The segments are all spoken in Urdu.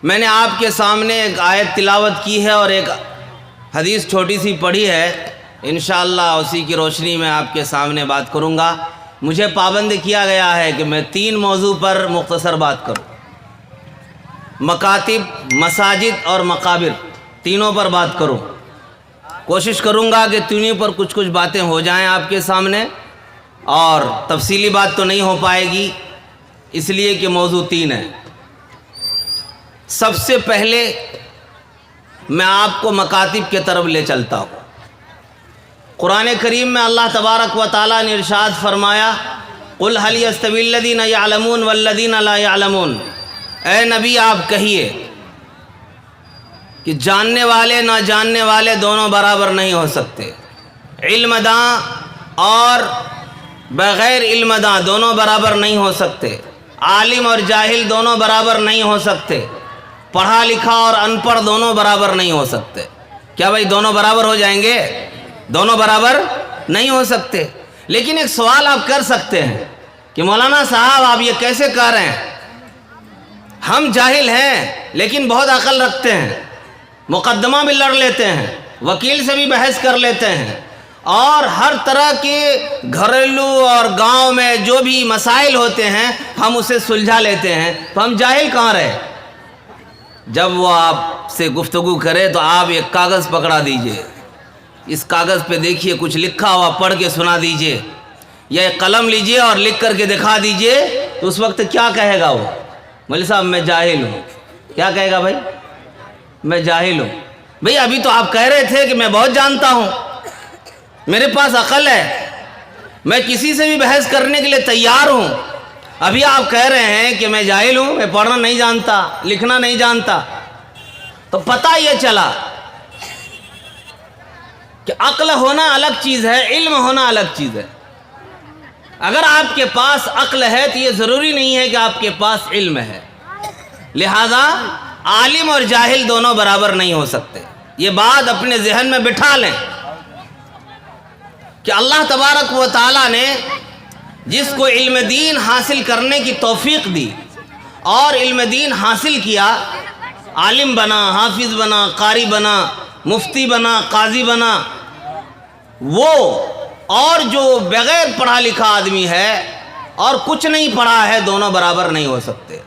میں نے آپ کے سامنے ایک آیت تلاوت کی ہے اور ایک حدیث چھوٹی سی پڑھی ہے، انشاءاللہ اسی کی روشنی میں آپ کے سامنے بات کروں گا۔ مجھے پابند کیا گیا ہے کہ میں 3 موضوع پر مختصر بات کروں، مکاتب، مساجد اور مقابر، تینوں پر بات کروں۔ کوشش کروں گا کہ تینوں پر کچھ باتیں ہو جائیں آپ کے سامنے، اور تفصیلی بات تو نہیں ہو پائے گی اس لیے کہ موضوع 3 ہے۔ سب سے پہلے میں آپ کو مکاتب کے طرف لے چلتا ہوں۔ قرآن کریم میں اللہ تبارک و تعالیٰ نے ارشاد فرمایا، قُلْ هَلْ يَسْتَوِي الَّذِينَ يَعْلَمُونَ وَالَّذِينَ لَا يَعْلَمُونَ، اے نبی آپ کہیے کہ جاننے والے نہ جاننے والے دونوں برابر نہیں ہو سکتے، علم داں اور بغیر علم داں دونوں برابر نہیں ہو سکتے، عالم اور جاہل دونوں برابر نہیں ہو سکتے، پڑھا لکھا اور ان پڑھ دونوں برابر نہیں ہو سکتے۔ کیا بھائی دونوں برابر ہو جائیں گے؟ دونوں برابر نہیں ہو سکتے۔ لیکن ایک سوال آپ کر سکتے ہیں کہ مولانا صاحب آپ یہ کیسے کہہ رہے ہیں؟ ہم جاہل ہیں لیکن بہت عقل رکھتے ہیں، مقدمہ بھی لڑ لیتے ہیں، وکیل سے بھی بحث کر لیتے ہیں، اور ہر طرح کے گھریلو اور گاؤں میں جو بھی مسائل ہوتے ہیں ہم اسے سلجھا لیتے ہیں، تو ہم جاہل کہاں رہے؟ جب وہ آپ سے گفتگو کرے تو آپ ایک کاغذ پکڑا دیجئے، اس کاغذ پہ دیکھیے کچھ لکھا ہوا پڑھ کے سنا دیجئے، یا ایک قلم لیجئے اور لکھ کر کے دکھا دیجئے، تو اس وقت کیا کہے گا وہ؟ مولوی صاحب میں جاہل ہوں۔ کیا کہے گا بھائی؟ میں جاہل ہوں۔ بھئی ابھی تو آپ کہہ رہے تھے کہ میں بہت جانتا ہوں، میرے پاس عقل ہے، میں کسی سے بھی بحث کرنے کے لیے تیار ہوں، ابھی آپ کہہ رہے ہیں کہ میں جاہل ہوں، میں پڑھنا نہیں جانتا، لکھنا نہیں جانتا۔ تو پتہ یہ چلا کہ عقل ہونا الگ چیز ہے، علم ہونا الگ چیز ہے۔ اگر آپ کے پاس عقل ہے تو یہ ضروری نہیں ہے کہ آپ کے پاس علم ہے، لہذا عالم اور جاہل دونوں برابر نہیں ہو سکتے۔ یہ بات اپنے ذہن میں بٹھا لیں کہ اللہ تبارک و تعالیٰ نے جس کو علم دین حاصل کرنے کی توفیق دی اور علم دین حاصل کیا، عالم بنا، حافظ بنا، قاری بنا، مفتی بنا، قاضی بنا، وہ اور جو بغیر پڑھا لکھا آدمی ہے اور کچھ نہیں پڑھا ہے، دونوں برابر نہیں ہو سکتے۔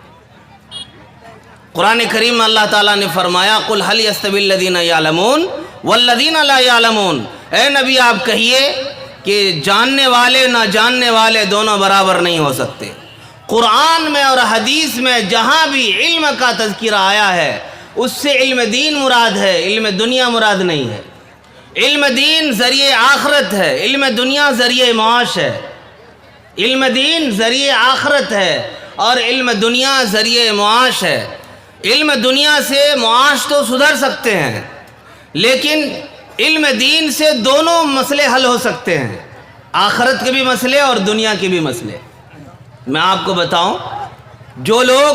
قرآن کریم میں اللہ تعالیٰ نے فرمایا، قُلْ هَلْ يَسْتَوِي الَّذِينَ يَعْلَمُونَ وَالَّذِينَ لَا يَعْلَمُونَ، اے نبی آپ کہیے کہ جاننے والے نہ جاننے والے دونوں برابر نہیں ہو سکتے۔ قرآن میں اور حدیث میں جہاں بھی علم کا تذکرہ آیا ہے اس سے علم دین مراد ہے، علم دنیا مراد نہیں ہے۔ علم دین ذریعہ آخرت ہے، علم دنیا ذریعہ معاش ہے۔ علم دین ذریعہ آخرت ہے اور علم دنیا ذریعہ معاش ہے۔ علم دنیا سے معاش تو سدھر سکتے ہیں، لیکن علم دین سے دونوں مسئلے حل ہو سکتے ہیں، آخرت کے بھی مسئلے اور دنیا کے بھی مسئلے۔ میں آپ کو بتاؤں، جو لوگ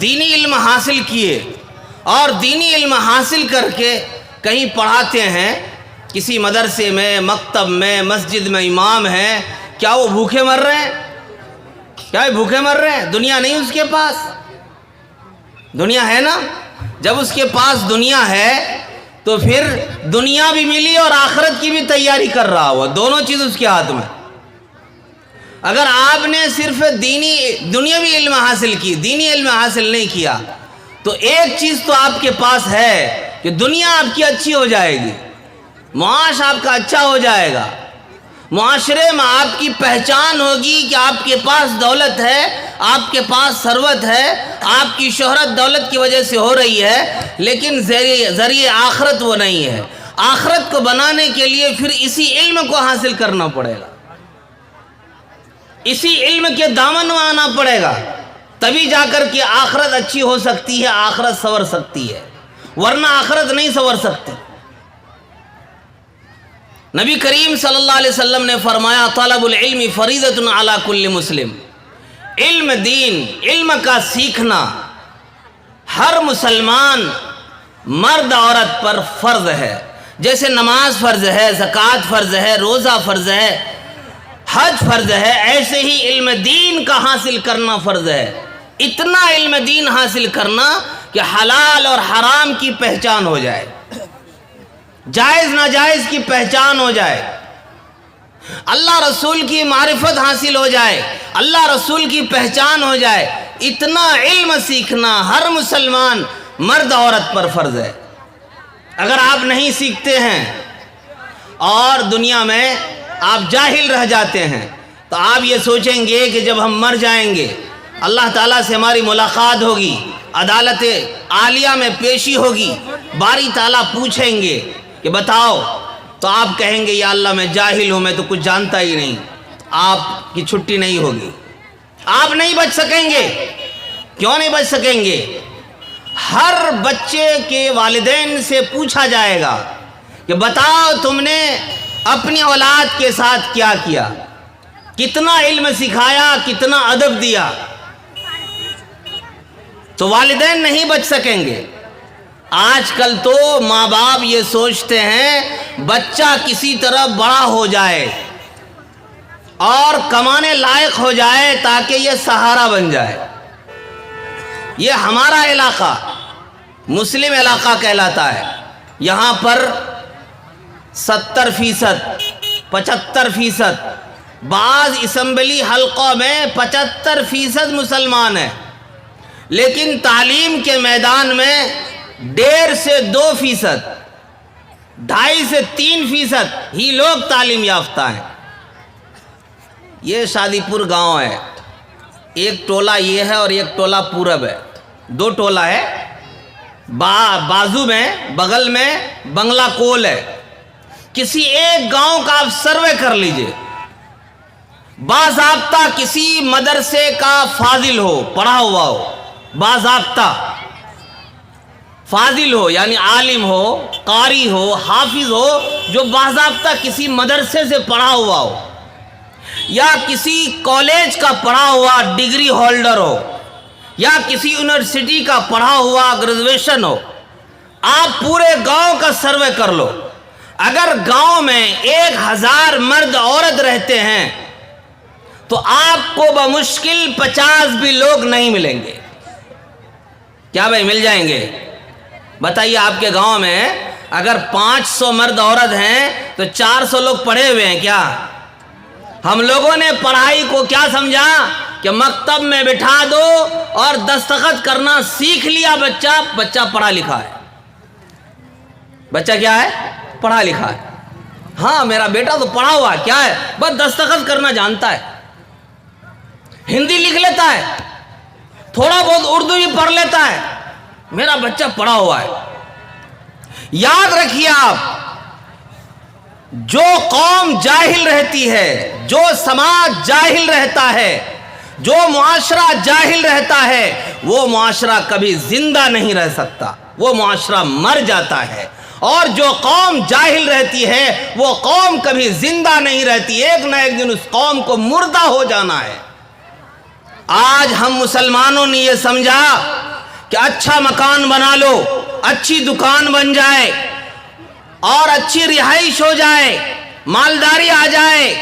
دینی علم حاصل کیے اور دینی علم حاصل کر کے کہیں پڑھاتے ہیں، کسی مدرسے میں، مکتب میں، مسجد میں امام ہیں، کیا وہ بھوکے مر رہے ہیں؟ کیا وہ بھوکے مر رہے ہیں؟ دنیا نہیں اس کے پاس؟ دنیا ہے نا؟ جب اس کے پاس دنیا ہے تو پھر دنیا بھی ملی اور آخرت کی بھی تیاری کر رہا ہوا، دونوں چیز اس کے ہاتھ میں۔ اگر آپ نے صرف دنیاوی علم حاصل کی، دینی علم حاصل نہیں کیا، تو ایک چیز تو آپ کے پاس ہے کہ دنیا آپ کی اچھی ہو جائے گی، معاش آپ کا اچھا ہو جائے گا، معاشرے میں آپ کی پہچان ہوگی کہ آپ کے پاس دولت ہے، آپ کے پاس ثروت ہے، آپ کی شہرت دولت کی وجہ سے ہو رہی ہے، لیکن ذریعہ آخرت وہ نہیں ہے۔ آخرت کو بنانے کے لیے پھر اسی علم کو حاصل کرنا پڑے گا، اسی علم کے دامن میں آنا پڑے گا، تبھی جا کر کے آخرت اچھی ہو سکتی ہے، آخرت سنور سکتی ہے، ورنہ آخرت نہیں سنور سکتی۔ نبی کریم صلی اللہ علیہ وسلم نے فرمایا، طلب العلم فریضۃ علی کل مسلم، علم دین، علم کا سیکھنا ہر مسلمان مرد عورت پر فرض ہے۔ جیسے نماز فرض ہے، زکوٰۃ فرض ہے، روزہ فرض ہے، حج فرض ہے، ایسے ہی علم دین کا حاصل کرنا فرض ہے۔ اتنا علم دین حاصل کرنا کہ حلال اور حرام کی پہچان ہو جائے، جائز ناجائز کی پہچان ہو جائے، اللہ رسول کی معرفت حاصل ہو جائے، اللہ رسول کی پہچان ہو جائے۔ اتنا علم سیکھنا ہر مسلمان مرد عورت پر فرض ہے۔ اگر آپ نہیں سیکھتے ہیں اور دنیا میں آپ جاہل رہ جاتے ہیں تو آپ یہ سوچیں گے کہ جب ہم مر جائیں گے اللہ تعالیٰ سے ہماری ملاقات ہوگی، عدالت عالیہ میں پیشی ہوگی، باری تعالیٰ پوچھیں گے کہ بتاؤ، تو آپ کہیں گے یا اللہ میں جاہل ہوں، میں تو کچھ جانتا ہی نہیں۔ آپ کی چھٹی نہیں ہوگی، آپ نہیں بچ سکیں گے۔ کیوں نہیں بچ سکیں گے؟ ہر بچے کے والدین سے پوچھا جائے گا کہ بتاؤ تم نے اپنی اولاد کے ساتھ کیا کیا، کتنا علم سکھایا، کتنا ادب دیا۔ تو والدین نہیں بچ سکیں گے۔ آج کل تو ماں باپ یہ سوچتے ہیں بچہ کسی طرح بڑا ہو جائے اور کمانے لائق ہو جائے تاکہ یہ سہارا بن جائے۔ یہ ہمارا علاقہ مسلم علاقہ کہلاتا ہے، یہاں پر 70%، 75%، بعض اسمبلی حلقوں میں 75% مسلمان ہیں، لیکن تعلیم کے میدان میں 1.5 سے 2%، 2.5 سے 3% ہی لوگ تعلیم یافتہ ہیں۔ یہ شادی پور گاؤں ہے، ایک ٹولہ یہ ہے اور ایک ٹولہ پورب ہے، 2 ٹولہ ہے۔ بازو میں بغل میں بنگلہ کول ہے۔ کسی ایک گاؤں کا آپ سروے کر لیجئے، باضابطہ کسی مدرسے کا فاضل ہو، پڑھا ہوا ہو، باضابطہ فاضل ہو، یعنی عالم ہو، قاری ہو، حافظ ہو، جو باضابطہ کسی مدرسے سے پڑھا ہوا ہو یا کسی کالج کا پڑھا ہوا ڈگری ہولڈر ہو یا کسی یونیورسٹی کا پڑھا ہوا گریجویشن ہو۔ آپ پورے گاؤں کا سروے کر لو، اگر گاؤں میں 1000 مرد عورت رہتے ہیں تو آپ کو بمشکل 50 بھی لوگ نہیں ملیں گے۔ کیا بھائی مل جائیں گے؟ بتائیے، آپ کے گاؤں میں اگر 500 مرد عورت ہیں تو 400 لوگ پڑھے ہوئے ہیں کیا؟ ہم لوگوں نے پڑھائی کو کیا سمجھا کہ مکتب میں بٹھا دو اور دستخط کرنا سیکھ لیا بچہ پڑھا لکھا ہے۔ بچہ کیا ہے؟ پڑھا لکھا ہے۔ ہاں میرا بیٹا تو پڑھا ہوا ہے، کیا ہے؟ بس دستخط کرنا جانتا ہے، ہندی لکھ لیتا ہے، تھوڑا بہت اردو بھی پڑھ لیتا ہے، میرا بچہ پڑھا ہوا ہے۔ یاد رکھیے آپ، جو قوم جاہل رہتی ہے، جو سماج جاہل رہتا ہے، جو معاشرہ جاہل رہتا ہے، وہ معاشرہ کبھی زندہ نہیں رہ سکتا، وہ معاشرہ مر جاتا ہے۔ اور جو قوم جاہل رہتی ہے وہ قوم کبھی زندہ نہیں رہتی، ایک نہ ایک دن اس قوم کو مردہ ہو جانا ہے۔ آج ہم مسلمانوں نے یہ سمجھا کہ اچھا مکان بنا لو، اچھی دکان بن جائے اور اچھی رہائش ہو جائے، مالداری آ جائے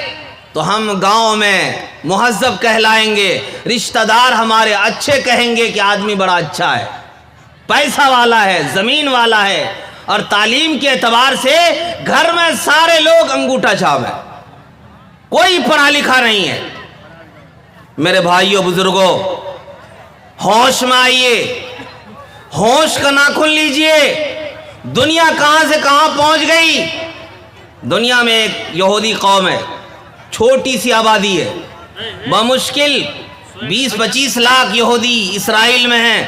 تو ہم گاؤں میں مہذب کہلائیں گے، رشتہ دار ہمارے اچھے کہیں گے کہ آدمی بڑا اچھا ہے، پیسہ والا ہے، زمین والا ہے، اور تعلیم کے اعتبار سے گھر میں سارے لوگ انگوٹھا چھاپ ہیں، کوئی پڑھا لکھا نہیں ہے۔ میرے بھائیوں بزرگوں، ہوش میں آئیے، ہوش کا ناخن لیجئے۔ دنیا کہاں سے کہاں پہنچ گئی؟ دنیا میں ایک یہودی قوم ہے، چھوٹی سی آبادی ہے، بمشکل 20-25 لاکھ یہودی اسرائیل میں ہیں،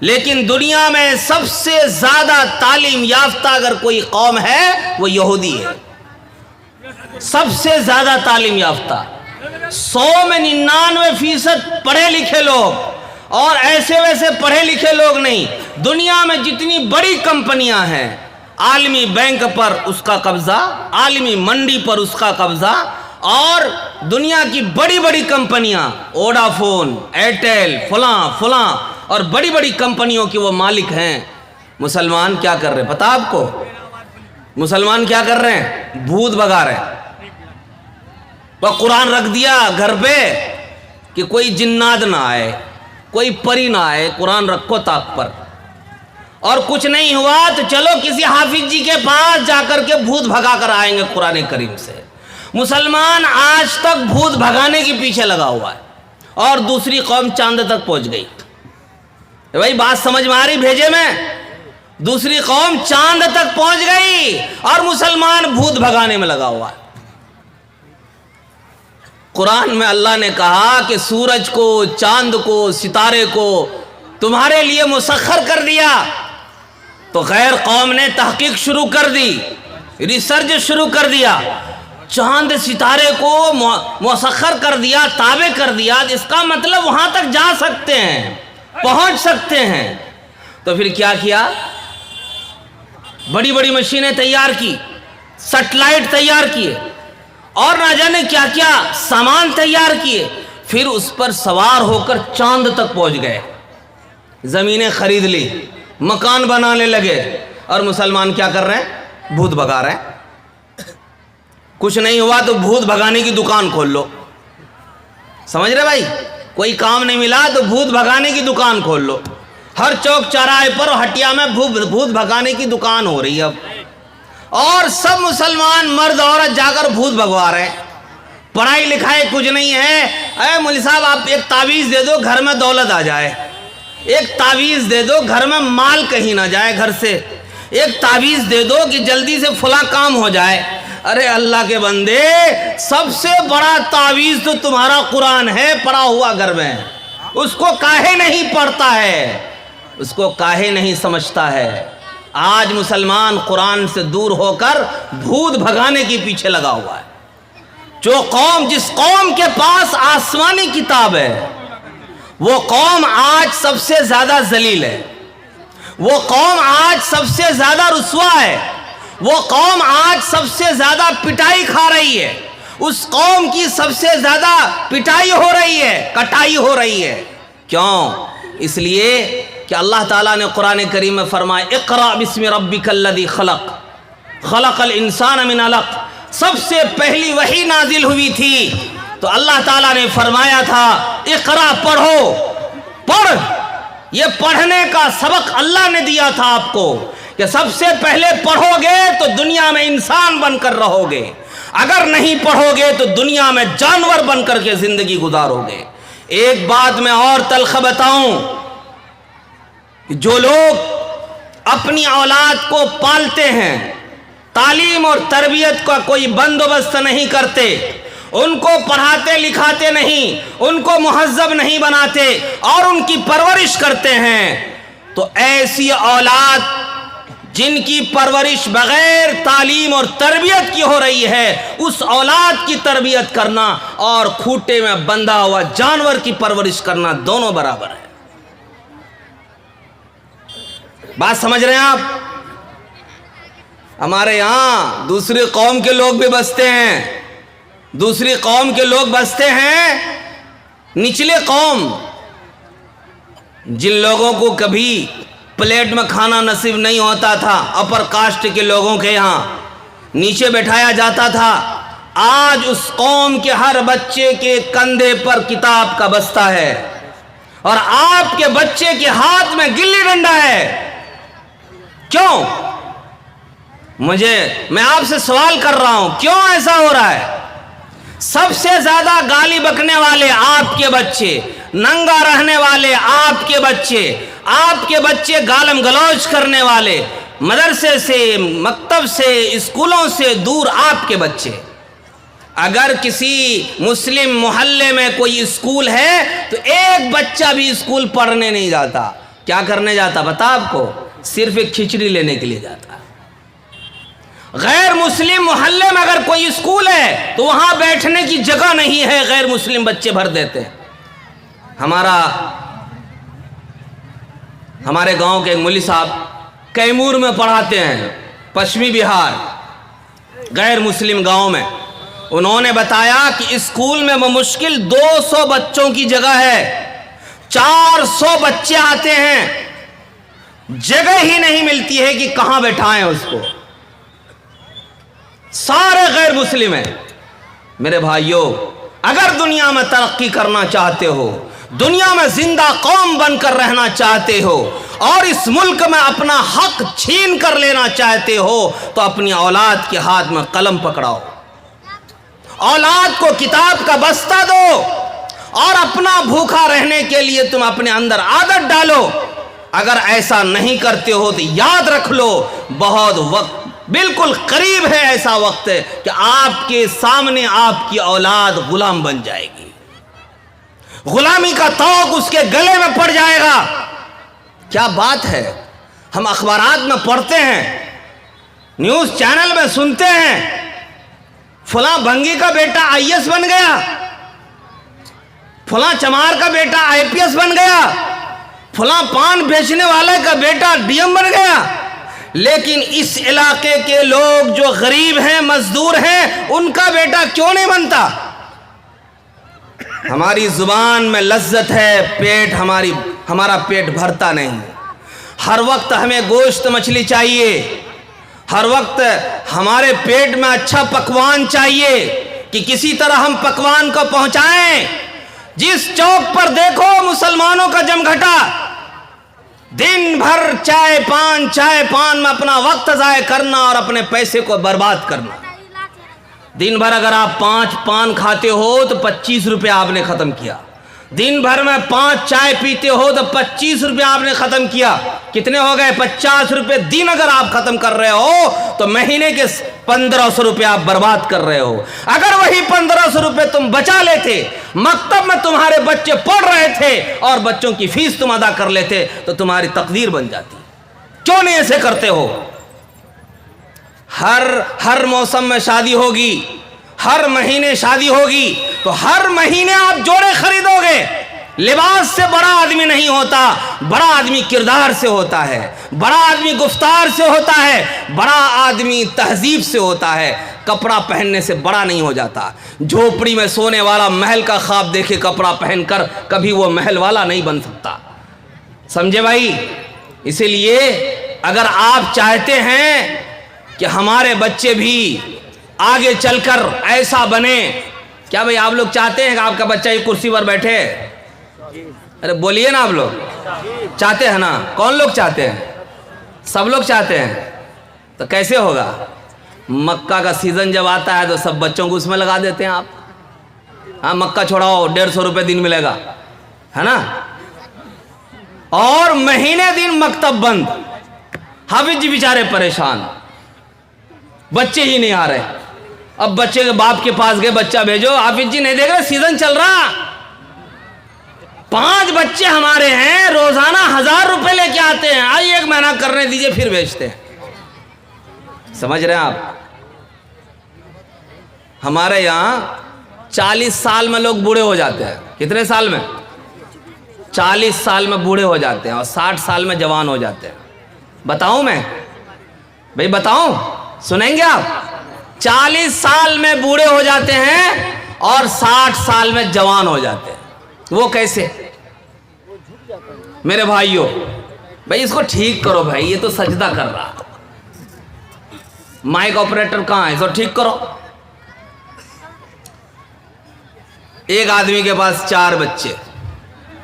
لیکن دنیا میں سب سے زیادہ تعلیم یافتہ اگر کوئی قوم ہے وہ یہودی ہے، سب سے زیادہ تعلیم یافتہ۔ 100 میں 99% پڑھے لکھے لوگ، اور ایسے ویسے پڑھے لکھے لوگ نہیں۔ دنیا میں جتنی بڑی کمپنیاں ہیں، عالمی بینک پر اس کا قبضہ، عالمی منڈی پر اس کا قبضہ، اور دنیا کی بڑی بڑی کمپنیاں، ووڈا فون، ایئرٹیل، فلاں اور بڑی بڑی کمپنیوں کے وہ مالک ہیں۔ مسلمان کیا کر رہے ہیں پتہ آپ کو؟ مسلمان کیا کر رہے ہیں؟ بھوت بھگا رہے ہیں۔ وہ قرآن رکھ دیا گھر پہ کہ کوئی جنات نہ آئے، کوئی پری نہ آئے، قرآن رکھو طاق پر، اور کچھ نہیں ہوا تو چلو کسی حافظ جی کے پاس جا کر کے بھوت بھگا کر آئیں گے قرآن کریم سے۔ مسلمان آج تک بھوت بھگانے کے پیچھے لگا ہوا ہے، اور دوسری قوم چاند تک پہنچ گئی۔ بھائی بات سمجھ میں آ رہی بھیجے میں؟ دوسری قوم چاند تک پہنچ گئی اور مسلمان بھوت بھگانے میں لگا ہوا ہے۔ قرآن میں اللہ نے کہا کہ سورج کو، چاند کو، ستارے کو تمہارے لیے مسخر کر دیا، تو غیر قوم نے تحقیق شروع کر دی، ریسرچ شروع کر دیا، چاند ستارے کو مسخر کر دیا، تابع کر دیا، اس کا مطلب وہاں تک جا سکتے ہیں، پہنچ سکتے ہیں۔ تو پھر کیا کیا؟ بڑی بڑی مشینیں تیار کی، سیٹلائٹ تیار کیے، اور نہ جانے کیا کیا سامان تیار کیے، پھر اس پر سوار ہو کر چاند تک پہنچ گئے، زمینیں خرید لی، مکان بنانے لگے، اور مسلمان کیا کر رہے ہیں؟ بھوت بھگا رہے ہیں۔ کچھ نہیں ہوا تو بھوت بھگانے کی دکان کھول لو، سمجھ رہے بھائی؟ کوئی کام نہیں ملا تو بھوت بھگانے کی دکان کھول لو، ہر چوک چوراہے پر ہٹیا میں بھوت بھگانے کی دکان ہو رہی ہے اب، اور سب مسلمان مرد عورت جا کر بھوت بھگوا رہے ہیں۔ پڑھائی لکھائی کچھ نہیں ہے، اے مولوی صاحب آپ ایک تعویذ دے دو گھر میں دولت آ جائے، ایک تعویذ دے دو گھر میں مال کہیں نہ جائے گھر سے، ایک تعویذ دے دو کہ جلدی سے فلاں کام ہو جائے۔ ارے اللہ کے بندے، سب سے بڑا تعویذ تو تمہارا قرآن ہے پڑھا ہوا گھر میں، اس کو کاہے نہیں پڑھتا ہے، اس کو کاہے نہیں سمجھتا ہے؟ آج مسلمان قرآن سے دور ہو کر بھوت بھگانے کے پیچھے لگا ہوا ہے۔ جس قوم کے پاس آسمانی کتاب ہے، وہ قوم آج سب سے زیادہ ذلیل ہے، وہ قوم آج سب سے زیادہ رسوا ہے، وہ قوم آج سب سے زیادہ پٹائی کھا رہی ہے، اس قوم کی سب سے زیادہ پٹائی ہو رہی ہے، کٹائی ہو رہی ہے۔ کیوں؟ اس لیے کہ اللہ تعالیٰ نے قرآن کریم میں فرمایا اقرأ بسم ربک الذی خلق، خلق الانسان من علق، سب سے پہلی وحی نازل ہوئی تھی تو اللہ تعالیٰ نے فرمایا تھا اقرأ، پڑھو، پڑھ۔ یہ پڑھنے کا سبق اللہ نے دیا تھا آپ کو کہ سب سے پہلے پڑھو گے تو دنیا میں انسان بن کر رہو گے، اگر نہیں پڑھو گے تو دنیا میں جانور بن کر کے زندگی گزارو گے۔ ایک بات میں اور تلخ بتاؤں، جو لوگ اپنی اولاد کو پالتے ہیں، تعلیم اور تربیت کا کوئی بندوبست نہیں کرتے، ان کو پڑھاتے لکھاتے نہیں، ان کو مہذب نہیں بناتے اور ان کی پرورش کرتے ہیں، تو ایسی اولاد جن کی پرورش بغیر تعلیم اور تربیت کی ہو رہی ہے، اس اولاد کی تربیت کرنا اور کھوٹے میں بندھا ہوا جانور کی پرورش کرنا دونوں برابر ہے۔ بات سمجھ رہے ہیں آپ؟ ہمارے یہاں دوسری قوم کے لوگ بھی بستے ہیں، دوسری قوم کے لوگ بستے ہیں، نچلے قوم، جن لوگوں کو کبھی پلیٹ میں کھانا نصیب نہیں ہوتا تھا، اپر کاسٹ کے لوگوں کے یہاں نیچے بٹھایا جاتا تھا، آج اس قوم کے ہر بچے کے کندھے پر کتاب کا بستہ ہے، اور آپ کے بچے کے ہاتھ میں گلی ڈنڈا ہے۔ کیوں؟ میں آپ سے سوال کر رہا ہوں، کیوں ایسا ہو رہا ہے؟ سب سے زیادہ گالی بکنے والے آپ کے بچے، ننگا رہنے والے آپ کے بچے گالم گلوچ کرنے والے، مدرسے سے، مکتب سے، اسکولوں سے دور آپ کے بچے۔ اگر کسی مسلم محلے میں کوئی اسکول ہے تو ایک بچہ بھی اسکول پڑھنے نہیں جاتا۔ کیا کرنے جاتا پتا آپ کو؟ صرف ایک کھچڑی لینے کے لیے جاتا۔ غیر مسلم محلے میں اگر کوئی اسکول ہے تو وہاں بیٹھنے کی جگہ نہیں ہے، غیر مسلم بچے بھر دیتے ہیں۔ ہمارے گاؤں کے ایک مولوی صاحب کیمور میں پڑھاتے ہیں، پشچمی بہار، غیر مسلم گاؤں میں۔ انہوں نے بتایا کہ اسکول میں بمشکل 200 بچوں کی جگہ ہے، 400 بچے آتے ہیں، جگہ ہی نہیں ملتی ہے کہ کہاں بیٹھائیں اس کو، سارے غیر مسلم ہیں۔ میرے بھائیوں، اگر دنیا میں ترقی کرنا چاہتے ہو دنیا میں زندہ قوم بن کر رہنا چاہتے ہو اور اس ملک میں اپنا حق چھین کر لینا چاہتے ہو تو اپنی اولاد کے ہاتھ میں قلم پکڑاؤ، اولاد کو کتاب کا بستہ دو اور اپنا بھوکا رہنے کے لیے تم اپنے اندر عادت ڈالو۔ اگر ایسا نہیں کرتے ہو تو یاد رکھ لو بہت وقت بالکل قریب ہے، ایسا وقت ہے کہ آپ کے سامنے آپ کی اولاد غلام بن جائے گی، غلامی کا طوق اس کے گلے میں پڑ جائے گا۔ کیا بات ہے، ہم اخبارات میں پڑھتے ہیں، نیوز چینل میں سنتے ہیں، فلاں بھنگی کا بیٹا IAS بن گیا، فلاں چمار کا بیٹا IPS بن گیا، فلاں پان بیچنے والے کا بیٹا DM بن گیا۔ لیکن اس علاقے کے لوگ جو غریب ہیں، مزدور ہیں، ان کا بیٹا کیوں نہیں بنتا؟ ہماری زبان میں لذت ہے، ہمارا پیٹ بھرتا نہیں۔ ہر وقت ہمیں گوشت مچھلی چاہیے، ہر وقت ہمارے پیٹ میں اچھا پکوان چاہیے کہ کسی طرح ہم پکوان کو پہنچائیں۔ جس چوک پر دیکھو مسلمانوں کا جمگھٹا، دن بھر چائے پان میں اپنا وقت ضائع کرنا اور اپنے پیسے کو برباد کرنا۔ دن بھر اگر آپ 5 پان کھاتے ہو تو 25 روپے آپ نے ختم کیا، دن بھر میں 5 چائے پیتے ہو تو 25 روپے آپ نے ختم کیا، کتنے ہو گئے؟ 50 روپے دن اگر آپ ختم کر رہے ہو تو مہینے کے 1500 روپے آپ برباد کر رہے ہو۔ اگر وہی 1500 روپے تم بچا لیتے، مکتب میں تمہارے بچے پڑھ رہے تھے اور بچوں کی فیس تم ادا کر لیتے تو تمہاری تقدیر بن جاتی۔ کیوں نہیں ایسے کرتے ہو؟ ہر موسم میں شادی ہوگی، ہر مہینے شادی ہوگی تو ہر مہینے آپ جوڑے خریدو گے۔ لباس سے بڑا آدمی نہیں ہوتا، بڑا آدمی کردار سے ہوتا ہے، بڑا آدمی گفتار سے ہوتا ہے، بڑا آدمی تہذیب سے ہوتا ہے۔ کپڑا پہننے سے بڑا نہیں ہو جاتا۔ جھوپڑی میں سونے والا محل کا خواب دیکھے کپڑا پہن کر کبھی وہ محل والا نہیں بن سکتا۔ سمجھے بھائی؟ اسی لیے اگر آپ چاہتے ہیں کہ ہمارے بچے بھی آگے چل کر ایسا بنے، کیا بھئی آپ لوگ چاہتے ہیں کہ آپ کا بچہ یہ کرسی پر بیٹھے؟ ارے بولیے نا، آپ لوگ چاہتے ہیں نا؟ کون لوگ چاہتے ہیں؟ سب لوگ چاہتے ہیں۔ تو کیسے ہوگا؟ مکہ کا سیزن جب آتا ہے تو سب بچوں کو اس میں لگا دیتے ہیں آپ۔ ہاں مکہ چھوڑاؤ، 150 روپے دن ملے گا، ہے نا؟ اور مہینے دن مکتب بند، حافظ جی بیچارے پریشان، بچے ہی نہیں آ رہے۔ اب بچے کے باپ کے پاس گئے، بچہ بھیجو، حافظ جی نہیں دیکھ رہے سیزن چل رہا، 5 بچے ہمارے ہیں، روزانہ 1000 روپے لے کے آتے ہیں، آئیے 1 مہینہ کرنے دیجئے پھر بیچتے ہیں۔ سمجھ رہے ہیں آپ؟ ہمارے یہاں 40 سال میں لوگ بوڑھے ہو جاتے ہیں۔ کتنے سال میں؟ 40 سال میں بوڑھے ہو جاتے ہیں اور 60 سال میں جوان ہو جاتے ہیں۔ بتاؤں میں بھائی، بتاؤں؟ سنیں گے آپ؟ 40 سال میں بوڑھے ہو جاتے ہیں اور 60 سال میں جوان ہو جاتے ہیں۔ وہ کیسے؟ میرے بھائیوں، بھائی اس کو ٹھیک کرو بھائی، یہ تو سجدہ کر رہا۔ مائک آپریٹر کہاں ہے؟ اس کو ٹھیک کرو۔ ایک آدمی کے پاس 4 بچے،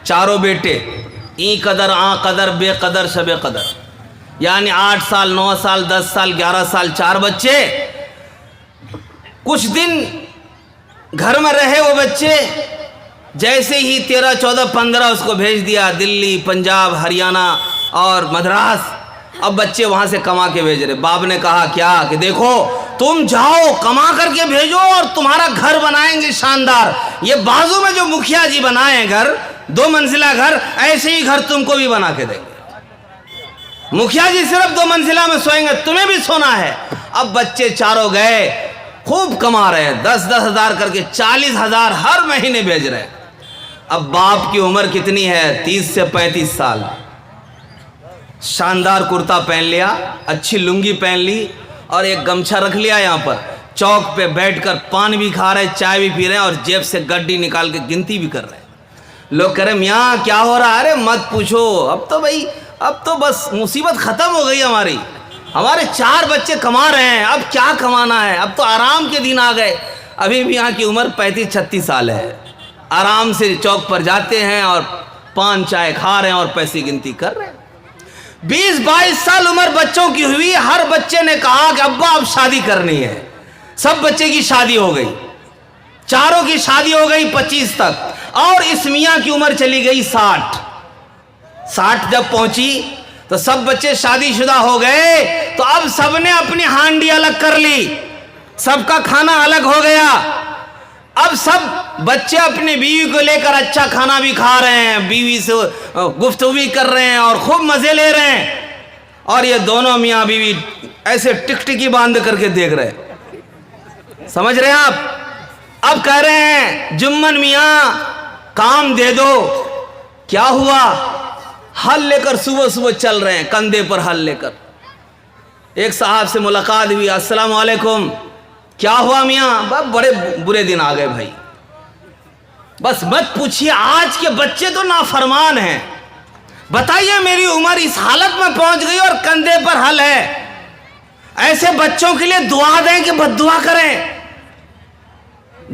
چاروں بیٹے، این قدر آن قدر بے قدر شب قدر، یعنی 8 سال 9 سال 10 سال 11 سال 4 بچے۔ کچھ دن گھر میں رہے وہ بچے، جیسے ہی 13 14 15 اس کو بھیج دیا دلی، پنجاب، ہریانہ اور مدراس۔ اب بچے وہاں سے کما کے بھیج رہے۔ باپ نے کہا کیا کہ دیکھو تم جاؤ کما کر کے بھیجو اور تمہارا گھر بنائیں گے شاندار، یہ بازو میں جو مکھیا جی بنائے ہیں گھر، 2 منزلہ گھر، ایسے ہی گھر تم کو بھی بنا کے دیں گے۔ مکھیا جی صرف 2 منزلہ میں سوئیں گے، تمہیں بھی سونا ہے۔ اب بچے چاروں گئے، خوب کما رہے ہیں، 10-10 ہزار کر کے 40,000 ہر مہینے بھیج رہے ہیں۔ اب باپ کی عمر کتنی ہے؟ 30 سے 35 سال۔ شاندار کرتا پہن لیا، اچھی لنگی پہن لی اور ایک گمچھا رکھ لیا یہاں پر، چوک پہ بیٹھ کر پان بھی کھا رہے، چائے بھی پی رہے ہیں اور جیب سے گڈی نکال کے گنتی بھی کر رہے ہیں۔ لوگ کہہ رہے میاں کیا ہو رہا ہے؟ ارے مت پوچھو، اب تو بس مصیبت ختم ہو گئی ہماری، ہمارے 4 بچے کما رہے ہیں، اب کیا کمانا ہے، اب تو آرام کے دن آ گئے۔ ابھی بھی یہاں کی عمر 35-36 سال ہے۔ آرام سے چوک پر جاتے ہیں اور پان چائے کھا رہے ہیں اور پیسے گنتی کر رہے ہیں. 20-22 سال عمر بچوں کی ہوئی, ہر بچے نے کہا کہ ابا اب شادی کرنی ہے. سب بچے کی شادی ہو گئی, چاروں کی شادی ہو گئی 25 تک, اور اس میاں کی عمر چلی گئی 60 جب پہنچی تو سب بچے شادی شدہ ہو گئے. تو اب سب نے اپنی ہانڈی الگ کر لی, سب کا کھانا الگ ہو گیا. اب سب بچے اپنی بیوی کو لے کر اچھا کھانا بھی کھا رہے ہیں, بیوی سے گفتگو بھی کر رہے ہیں اور خوب مزے لے رہے ہیں, اور یہ دونوں میاں بیوی ایسے ٹکٹکی باندھ کر کے دیکھ رہے ہیں. سمجھ رہے ہیں آپ؟ اب کہہ رہے ہیں جمن میاں کام دے دو. کیا ہوا؟ ہل لے کر صبح صبح چل رہے ہیں, کندھے پر ہل لے کر. ایک صاحب سے ملاقات ہوئی, السلام علیکم. کیا ہوا میاں؟ بڑے برے دن آ گئے بھائی. بس مت پوچھیے, آج کے بچے تو نافرمان ہیں. بتائیے میری عمر اس حالت میں پہنچ گئی اور کندھے پر ہل ہے. ایسے بچوں کے لیے دعا دیں کہ بد دعا کریں.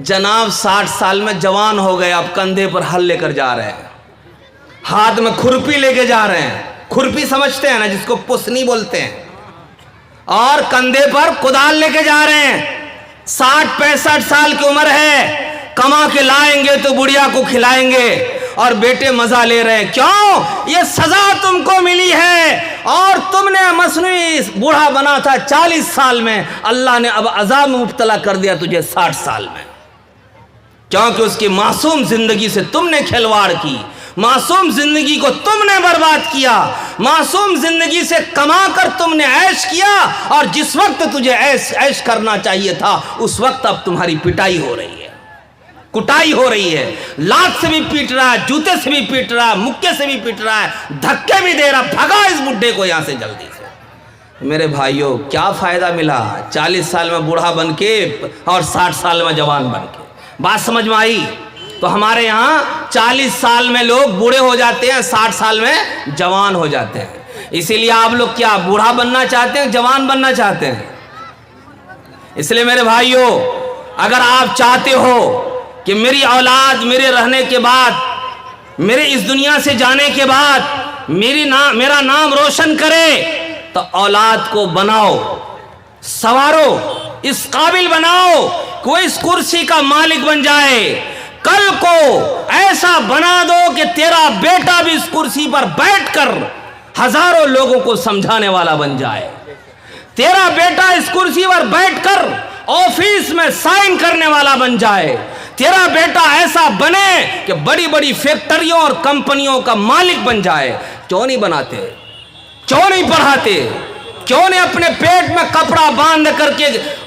جناب 60 سال میں جوان ہو گئے, اب کندھے پر ہل لے کر جا رہے ہیں, ہاتھ میں کھرپی لے کے جا رہے ہیں. کھرپی سمجھتے ہیں نا, جس کو پسنی بولتے ہیں, اور کندھے پر کدال لے کے جا رہے ہیں. 60-65 سال کی عمر ہے, کما کے لائیں گے تو بڑھیا کو کھلائیں گے, اور بیٹے مزہ لے رہے ہیں. کیوں؟ یہ سزا تم کو ملی ہے, اور تم نے مصنوعی بوڑھا بنا تھا 40 سال میں, اللہ نے اب عذاب میں مبتلا کر دیا تجھے 60 سال میں, کیونکہ اس کی معصوم زندگی سے تم نے کھلواڑ کی, معصوم زندگی کو تم نے برباد کیا, معصوم زندگی سے کما کر تم نے عیش کیا, اور جس وقت تجھے عیش کرنا چاہیے تھا اس وقت اب تمہاری پٹائی ہو رہی ہے, کٹائی ہو رہی ہے. لات سے بھی پیٹ رہا ہے, جوتے سے بھی پیٹ رہا ہے, مکے سے بھی پیٹ رہا ہے, دھکے بھی دے رہا. بھگا اس بڈھے کو یہاں سے جلدی سے. میرے بھائیوں, کیا فائدہ ملا 40 سال میں بوڑھا بن کے اور 60 سال میں جوان بن کے؟ بات سمجھ میں آئی؟ تو ہمارے یہاں 40 سال میں لوگ بوڑھے ہو جاتے ہیں, 60 سال میں جوان ہو جاتے ہیں. اسی لیے آپ لوگ کیا بوڑھا بننا چاہتے ہیں, جوان بننا چاہتے ہیں؟ اس لیے میرے بھائیوں, اگر آپ چاہتے ہو کہ میری اولاد میرے رہنے کے بعد, میرے اس دنیا سے جانے کے بعد میرا نام روشن کرے, تو اولاد کو بناؤ, سوارو, اس قابل بناؤ کوئی اس کرسی کا مالک بن جائے. کل کو ایسا بنا دو کہ تیرا بیٹا بھی اس کرسی پر بیٹھ کر ہزاروں لوگوں کو سمجھانے والا بن جائے. تیرا بیٹا اس کرسی پر بیٹھ کر آفس میں سائن کرنے والا بن جائے. تیرا بیٹا ایسا بنے کہ بڑی بڑی فیکٹریوں اور کمپنیوں کا مالک بن جائے. کیوں نہیں بناتے؟ کیوں نہیں پڑھاتے؟ کیوں نہیں اپنے پیٹ میں کپڑا باندھ کر کے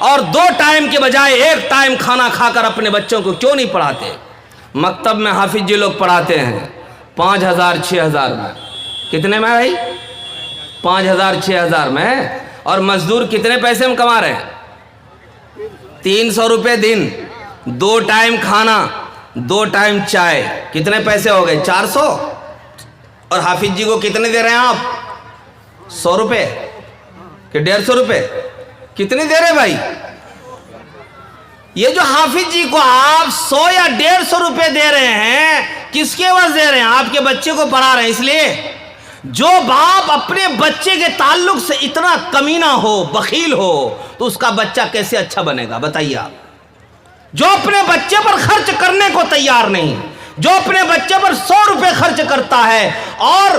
اور 2 ٹائم کے بجائے 1 ٹائم کھانا کھا کر اپنے بچوں کو کیوں نہیں پڑھاتے؟ مکتب میں حافظ جی لوگ پڑھاتے ہیں 5,000-6,000 میں. کتنے میں بھائی؟ 5,000-6,000 میں. اور مزدور کتنے پیسے میں کما رہے ہیں؟ 300 روپے دن, 2 ٹائم کھانا, 2 ٹائم چائے. کتنے پیسے ہو گئے؟ 400. اور حافظ جی کو کتنے دے رہے ہیں آپ؟ 100 روپے کہ 150 روپے؟ کتنے دے رہے بھائی؟ یہ جو حافظ جی کو آپ 100 یا 150 روپے دے رہے ہیں, کس کے واسطے دے رہے ہیں؟ آپ کے بچے کو پڑھا رہے ہیں. اس لیے جو باپ اپنے بچے کے تعلق سے اتنا کمینہ ہو, بخیل ہو, تو اس کا بچہ کیسے اچھا بنے گا بتائیے آپ؟ جو اپنے بچے پر خرچ کرنے کو تیار نہیں, جو اپنے بچے پر 100 روپے خرچ کرتا ہے اور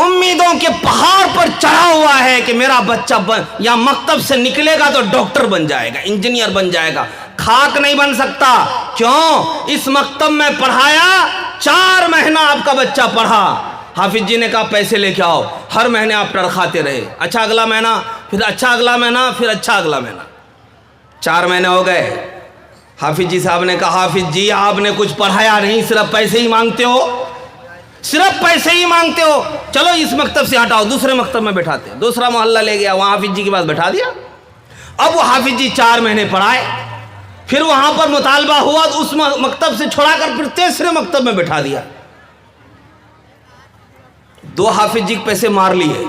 امیدوں کے پہاڑ پر چڑھا ہوا ہے کہ میرا بچہ یا مکتب سے نکلے گا تو ڈاکٹر بن جائے گا, انجینئر بن جائے گا, خاک نہیں بن سکتا. کیوں؟ اس مکتب میں پڑھایا, 4 مہینہ آپ کا بچہ پڑھا, حافظ جی نے کہا پیسے لے کے آؤ, ہر مہینے آپ ٹرکھاتے رہے, اچھا اگلا مہینہ, پھر اچھا اگلا مہینہ, پھر اچھا اگلا مہینہ. 4 مہینے ہو گئے. حافظ جی صاحب نے کہا حافظ جی آپ نے کچھ پڑھایا نہیں, صرف پیسے ہی مانگتے ہو, صرف پیسے ہی مانگتے ہو. چلو اس مکتب سے ہٹاؤ, دوسرے مکتب میں بٹھاتے. دوسرا محلہ لے گیا, وہاں حافظ جی کے پاس بٹھا دیا. اب وہ حافظ جی 4 مہینے پڑھائے, پھر وہاں پر مطالبہ ہوا تو اس مکتب سے چھوڑا کر پھر تیسرے مکتب میں بٹھا دیا. 2 حافظ جی کے پیسے مار لیے,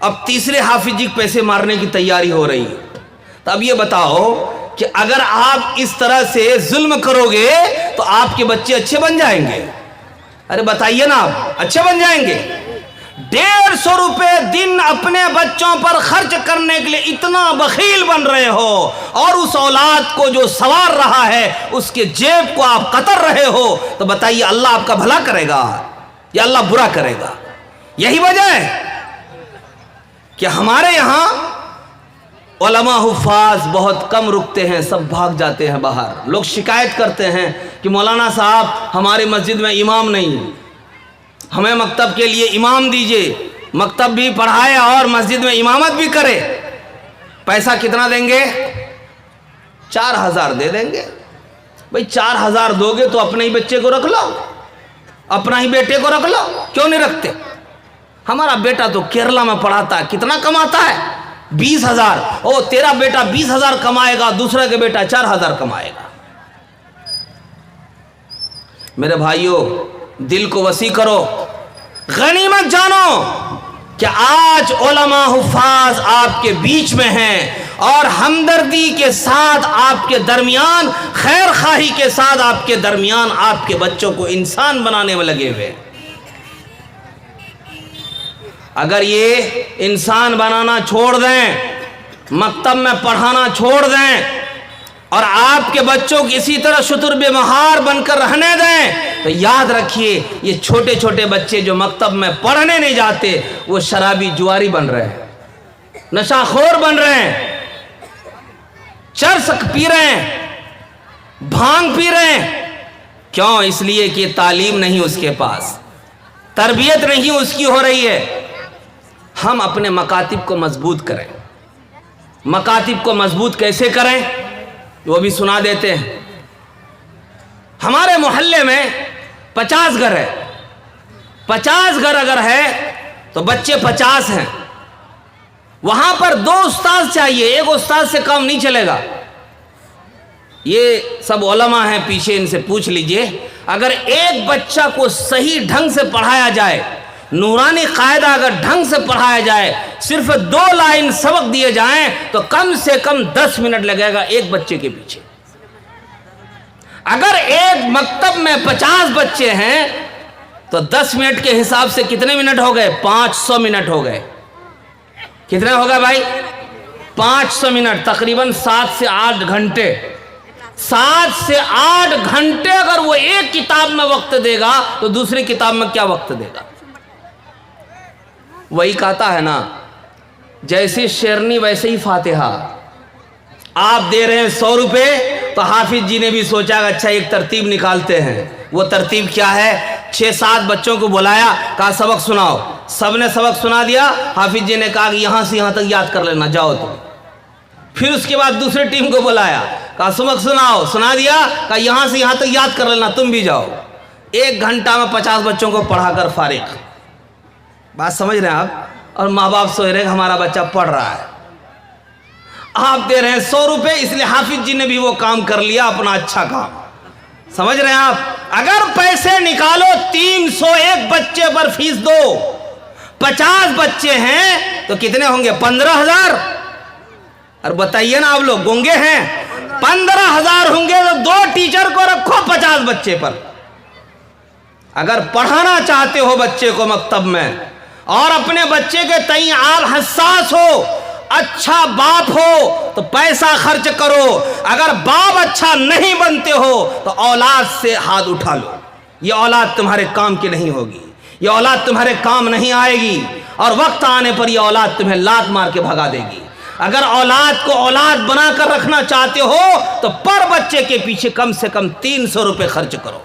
اب تیسرے حافظ جی کے پیسے مارنے کی تیاری ہو رہی ہے. تو اب یہ بتاؤ کہ اگر آپ اس طرح سے ظلم کرو گے تو آپ کے بچے اچھے بن جائیں گے؟ ارے بتائیے نا، آپ اچھے بن جائیں گے؟ 150 روپے دن اپنے بچوں پر خرچ کرنے کے لیے اتنا بخیل بن رہے ہو، اور اس اولاد کو جو سوار رہا ہے اس کے جیب کو آپ قطر رہے ہو، تو بتائیے اللہ آپ کا بھلا کرے گا یا اللہ برا کرے گا؟ یہی وجہ ہے کہ ہمارے یہاں علماء حفاظ بہت کم رکتے ہیں، سب بھاگ جاتے ہیں باہر۔ لوگ شکایت کرتے ہیں کہ مولانا صاحب ہماری مسجد میں امام نہیں، ہمیں مکتب کے لیے امام دیجئے، مکتب بھی پڑھائے اور مسجد میں امامت بھی کرے۔ پیسہ کتنا دیں گے؟ 4000 دے دیں گے۔ بھئی 4000 دو گے تو اپنے ہی بچے کو رکھ لو، اپنا ہی بیٹے کو رکھ لو، کیوں نہیں رکھتے؟ ہمارا بیٹا تو کیرلا میں پڑھاتا ہے، کتنا کماتا ہے؟ 20,000۔ او تیرا بیٹا 20,000 کمائے گا، دوسرے کے بیٹا 4,000 کمائے گا۔ میرے بھائیوں، دل کو وسیع کرو، غنیمت جانو کہ آج علماء حفاظ آپ کے بیچ میں ہیں، اور ہمدردی کے ساتھ آپ کے درمیان، خیر خواہی کے ساتھ آپ کے درمیان آپ کے بچوں کو انسان بنانے میں لگے ہوئے۔ اگر یہ انسان بنانا چھوڑ دیں، مکتب میں پڑھانا چھوڑ دیں، اور آپ کے بچوں کو اسی طرح شتر بے مہار بن کر رہنے دیں، تو یاد رکھیے یہ چھوٹے چھوٹے بچے جو مکتب میں پڑھنے نہیں جاتے وہ شرابی جواری بن رہے ہیں، نشہ خور بن رہے ہیں، چرس پی رہے ہیں، بھانگ پی رہے ہیں۔ کیوں؟ اس لیے کہ تعلیم نہیں اس کے پاس، تربیت نہیں اس کی ہو رہی ہے۔ ہم اپنے مکاتب کو مضبوط کریں۔ مکاتب کو مضبوط کیسے کریں وہ بھی سنا دیتے ہیں۔ ہمارے محلے میں 50 گھر ہے، 50 گھر اگر ہے تو بچے 50 ہیں، وہاں پر 2 استاذ چاہیے، ایک استاذ سے کام نہیں چلے گا۔ یہ سب علماء ہیں پیچھے، ان سے پوچھ لیجئے، اگر ایک بچہ کو صحیح ڈھنگ سے پڑھایا جائے، نورانی قاعدہ اگر ڈھنگ سے پڑھایا جائے، صرف 2 لائن سبق دیے جائیں تو کم سے کم 10 منٹ لگے گا ایک بچے کے پیچھے۔ اگر ایک مکتب میں 50 بچے ہیں تو 10 منٹ کے حساب سے کتنے منٹ ہو گئے؟ 500 منٹ ہو گئے۔ کتنے ہو گئے بھائی؟ 500 منٹ، تقریباً 7 سے 8 گھنٹے۔ 7 سے 8 گھنٹے اگر وہ ایک کتاب میں وقت دے گا تو دوسری کتاب میں کیا وقت دے گا؟ وہی کہتا ہے نا، جیسی شیرنی ویسے ہی فاتحہ۔ آپ دے رہے ہیں 100 روپے تو حافظ جی نے بھی سوچا کہ اچھا ایک ترتیب نکالتے ہیں۔ وہ ترتیب کیا ہے؟ 6-7 بچوں کو بلایا، کہا سبق سناؤ، سب نے سبق سنا دیا۔ حافظ جی نے کہا کہ یہاں سے یہاں تک یاد کر لینا، جاؤ تم۔ پھر اس کے بعد دوسرے ٹیم کو بلایا، کہا سبق سناؤ، سنا دیا، کہا یہاں سے یہاں تک یاد کر لینا، تم بھی جاؤ۔ 1 گھنٹہ میں 50 بچوں کو پڑھا کر فارغ۔ بات سمجھ رہے ہیں آپ؟ اور ماں باپ سوچ رہے ہیں کہ ہمارا بچہ پڑھ رہا ہے۔ آپ دے رہے ہیں 100 روپے، اس لیے حافظ جی نے بھی وہ کام کر لیا، اپنا اچھا کام۔ سمجھ رہے ہیں آپ؟ اگر پیسے نکالو 301 بچے پر فیس دو، 50 بچے ہیں تو کتنے ہوں گے؟ 15,000۔ اور بتائیے نا، آپ لوگ گونگے ہیں؟ 15,000 ہوں گے تو 2 ٹیچر کو رکھو 50 بچے پر۔ اگر پڑھانا چاہتے ہو بچے کو مکتب میں، اور اپنے بچے کے تئیں آپ حساس ہو، اچھا باپ ہو تو پیسہ خرچ کرو۔ اگر باپ اچھا نہیں بنتے ہو تو اولاد سے ہاتھ اٹھا لو۔ یہ اولاد تمہارے کام کی نہیں ہوگی، یہ اولاد تمہارے کام نہیں آئے گی، اور وقت آنے پر یہ اولاد تمہیں لات مار کے بھگا دے گی۔ اگر اولاد کو اولاد بنا کر رکھنا چاہتے ہو تو پر بچے کے پیچھے کم سے کم 300 روپے خرچ کرو،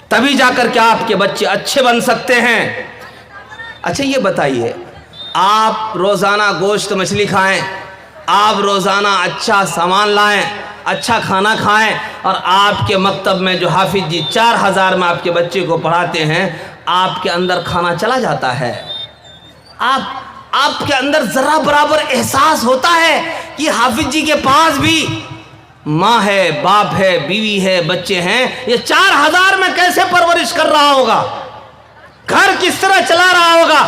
تبھی جا کر کے آپ کے بچے اچھے بن سکتے ہیں۔ اچھا یہ بتائیے، آپ روزانہ گوشت مچھلی کھائیں، آپ روزانہ اچھا سامان لائیں، اچھا کھانا کھائیں، اور آپ کے مکتب میں جو حافظ جی 4000 میں آپ کے بچے کو پڑھاتے ہیں، آپ کے اندر کھانا چلا جاتا ہے؟ آپ کے اندر ذرا برابر احساس ہوتا ہے کہ حافظ جی کے پاس بھی ماں ہے، باپ ہے، بیوی ہے، بچے ہیں، یہ 4000 میں کیسے پرورش کر رہا ہوگا؟ گھر کس طرح چلا رہا ہوگا؟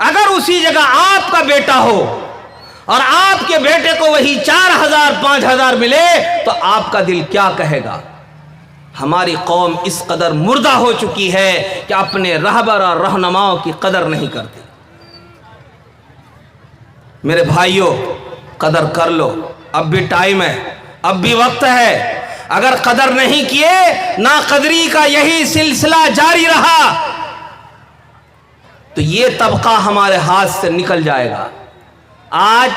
اگر اسی جگہ آپ کا بیٹا ہو اور آپ کے بیٹے کو وہی 4000 5000 ملے تو آپ کا دل کیا کہے گا؟ ہماری قوم اس قدر مردہ ہو چکی ہے کہ اپنے رہبر اور رہنماؤں کی قدر نہیں کرتی۔ میرے بھائیوں، قدر کر لو، اب بھی ٹائم ہے، اب بھی وقت ہے۔ اگر قدر نہیں کیے، ناقدری کا یہی سلسلہ جاری رہا تو یہ طبقہ ہمارے ہاتھ سے نکل جائے گا۔ آج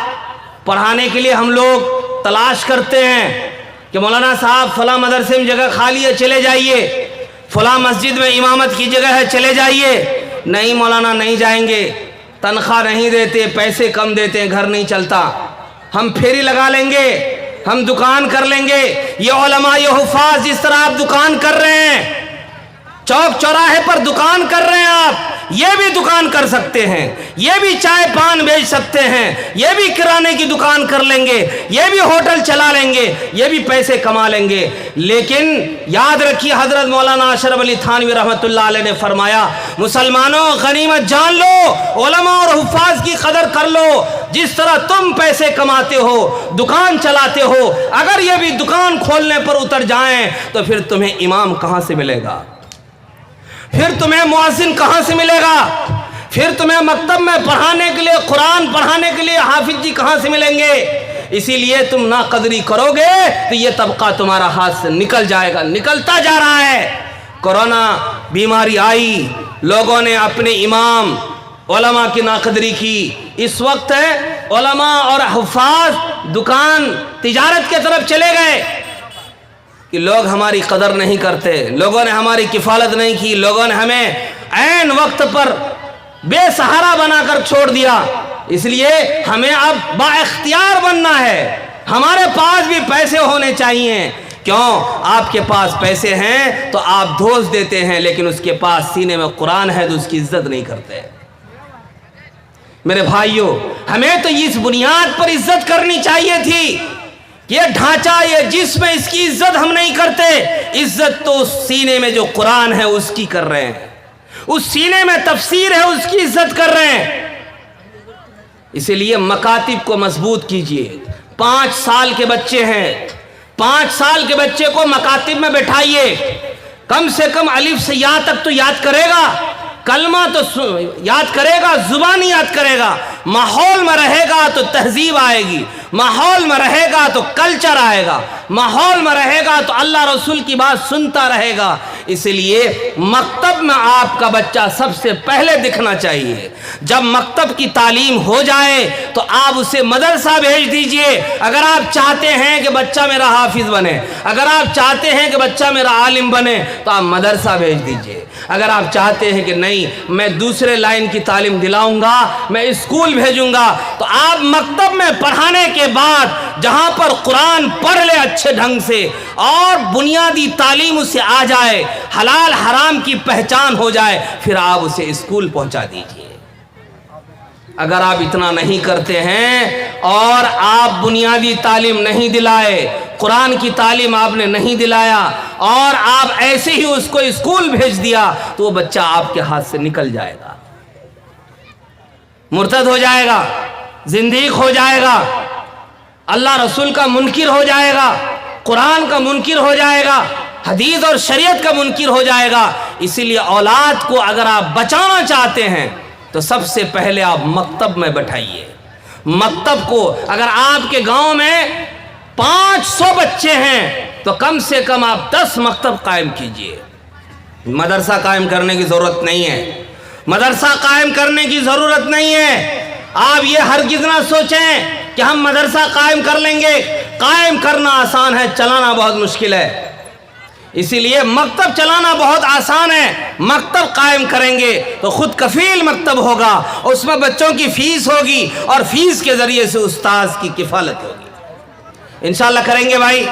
پڑھانے کے لیے ہم لوگ تلاش کرتے ہیں کہ مولانا صاحب فلاں مدرسے میں جگہ خالی ہے، چلے جائیے، فلاں مسجد میں امامت کی جگہ ہے، چلے جائیے۔ نہیں مولانا، نہیں جائیں گے، تنخواہ نہیں دیتے، پیسے کم دیتے ہیں، گھر نہیں چلتا، ہم پھیری لگا لیں گے، ہم دکان کر لیں گے۔ یہ علماء، یہ حفاظ جس طرح آپ دکان کر رہے ہیں، چوک چوراہے پر دکان کر رہے ہیں، آپ یہ بھی دکان کر سکتے ہیں، یہ بھی چائے پان بیچ سکتے ہیں، یہ بھی کرانے کی دکان کر لیں گے، یہ بھی ہوٹل چلا لیں گے، یہ بھی پیسے کما لیں گے۔ لیکن یاد رکھیے، حضرت مولانا اشرف علی تھانوی رحمۃ اللہ علیہ نے فرمایا، مسلمانوں غنیمت جان لو، علماء اور حفاظ کی قدر کر لو۔ جس طرح تم پیسے کماتے ہو، دکان چلاتے ہو، اگر یہ بھی دکان کھولنے پر اتر جائیں تو پھر تمہیں امام کہاں سے ملے گا؟ پھر تمہیں مؤذن کہاں سے ملے گا؟ پھر تمہیں مکتب میں پڑھانے کے لیے، قرآن پڑھانے کے لیے حافظ جی کہاں سے ملیں گے؟ اسی لیے تم ناقدری کرو گے تو یہ طبقہ تمہارا ہاتھ سے نکل جائے گا، نکلتا جا رہا ہے۔ کورونا بیماری آئی، لوگوں نے اپنے امام علماء کی ناقدری کی۔ اس وقت علماء اور حفاظ دکان تجارت کے طرف چلے گئے کہ لوگ ہماری قدر نہیں کرتے، لوگوں نے ہماری کفالت نہیں کی، لوگوں نے ہمیں عین وقت پر بے سہارا بنا کر چھوڑ دیا۔ اس لیے ہمیں اب با اختیار بننا ہے، ہمارے پاس بھی پیسے ہونے چاہیے۔ کیوں؟ آپ کے پاس پیسے ہیں تو آپ دھوس دیتے ہیں، لیکن اس کے پاس سینے میں قرآن ہے تو اس کی عزت نہیں کرتے۔ میرے بھائیوں، ہمیں تو اس بنیاد پر عزت کرنی چاہیے تھی، یہ ڈھانچہ، یہ جسم، اس کی عزت ہم نہیں کرتے۔ عزت تو اس سینے میں جو قرآن ہے اس کی کر رہے ہیں، اس سینے میں تفسیر ہے اس کی عزت کر رہے ہیں۔ اسی لیے مکاتب کو مضبوط کیجئے۔ 5 سال کے بچے ہیں، 5 سال کے بچے کو مکاتب میں بٹھائیے، کم سے کم الف سے یا تک تو یاد کرے گا، کلمہ تو یاد کرے گا، زبان یاد کرے گا۔ ماحول میں رہے گا تو تہذیب آئے گی، ماحول میں رہے گا تو کلچر آئے گا، ماحول میں رہے گا تو اللہ رسول کی بات سنتا رہے گا۔ اس لیے مکتب میں آپ کا بچہ سب سے پہلے دکھنا چاہیے۔ جب مکتب کی تعلیم ہو جائے تو آپ اسے مدرسہ بھیج دیجئے۔ اگر آپ چاہتے ہیں کہ بچہ میرا حافظ بنے، اگر آپ چاہتے ہیں کہ بچہ میرا عالم بنے تو آپ مدرسہ بھیج دیجئے۔ اگر آپ چاہتے ہیں کہ نہیں میں دوسرے لائن کی تعلیم دلاؤں گا، میں اسکول بھیجوں گا، تو آپ مکتب میں پڑھانے کے بعد جہاں پر قرآن پڑھ لے اچھے ڈھنگ سے اور بنیادی تعلیم اسے آ جائے، حلال حرام کی پہچان ہو جائے، پھر آپ اسے اسکول پہنچا دیجئے۔ اگر آپ اتنا نہیں کرتے ہیں اور آپ بنیادی تعلیم نہیں دلائے، قرآن کی تعلیم آپ نے نہیں دلایا اور آپ ایسے ہی اس کو اسکول بھیج دیا، تو وہ بچہ آپ کے ہاتھ سے نکل جائے گا، مرتد ہو جائے گا، زندیق ہو جائے گا، اللہ رسول کا منکر ہو جائے گا، قرآن کا منکر ہو جائے گا، حدیث اور شریعت کا منکر ہو جائے گا۔ اسی لیے اولاد کو اگر آپ بچانا چاہتے ہیں تو سب سے پہلے آپ مکتب میں بٹھائیے۔ مکتب کو اگر آپ کے گاؤں میں 500 بچے ہیں تو کم سے کم آپ 10 مکتب قائم کیجئے۔ مدرسہ قائم کرنے کی ضرورت نہیں ہے، مدرسہ قائم کرنے کی ضرورت نہیں ہے۔ آپ یہ ہرگز نہ سوچیں کہ ہم مدرسہ قائم کر لیں گے۔ قائم کرنا آسان ہے، چلانا بہت مشکل ہے۔ اسی لیے مکتب چلانا بہت آسان ہے، مکتب قائم کریں گے تو خود کفیل مکتب ہوگا، اس میں بچوں کی فیس ہوگی اور فیس کے ذریعے سے استاذ کی کفالت ہوگی۔ انشاءاللہ کریں گے بھائی،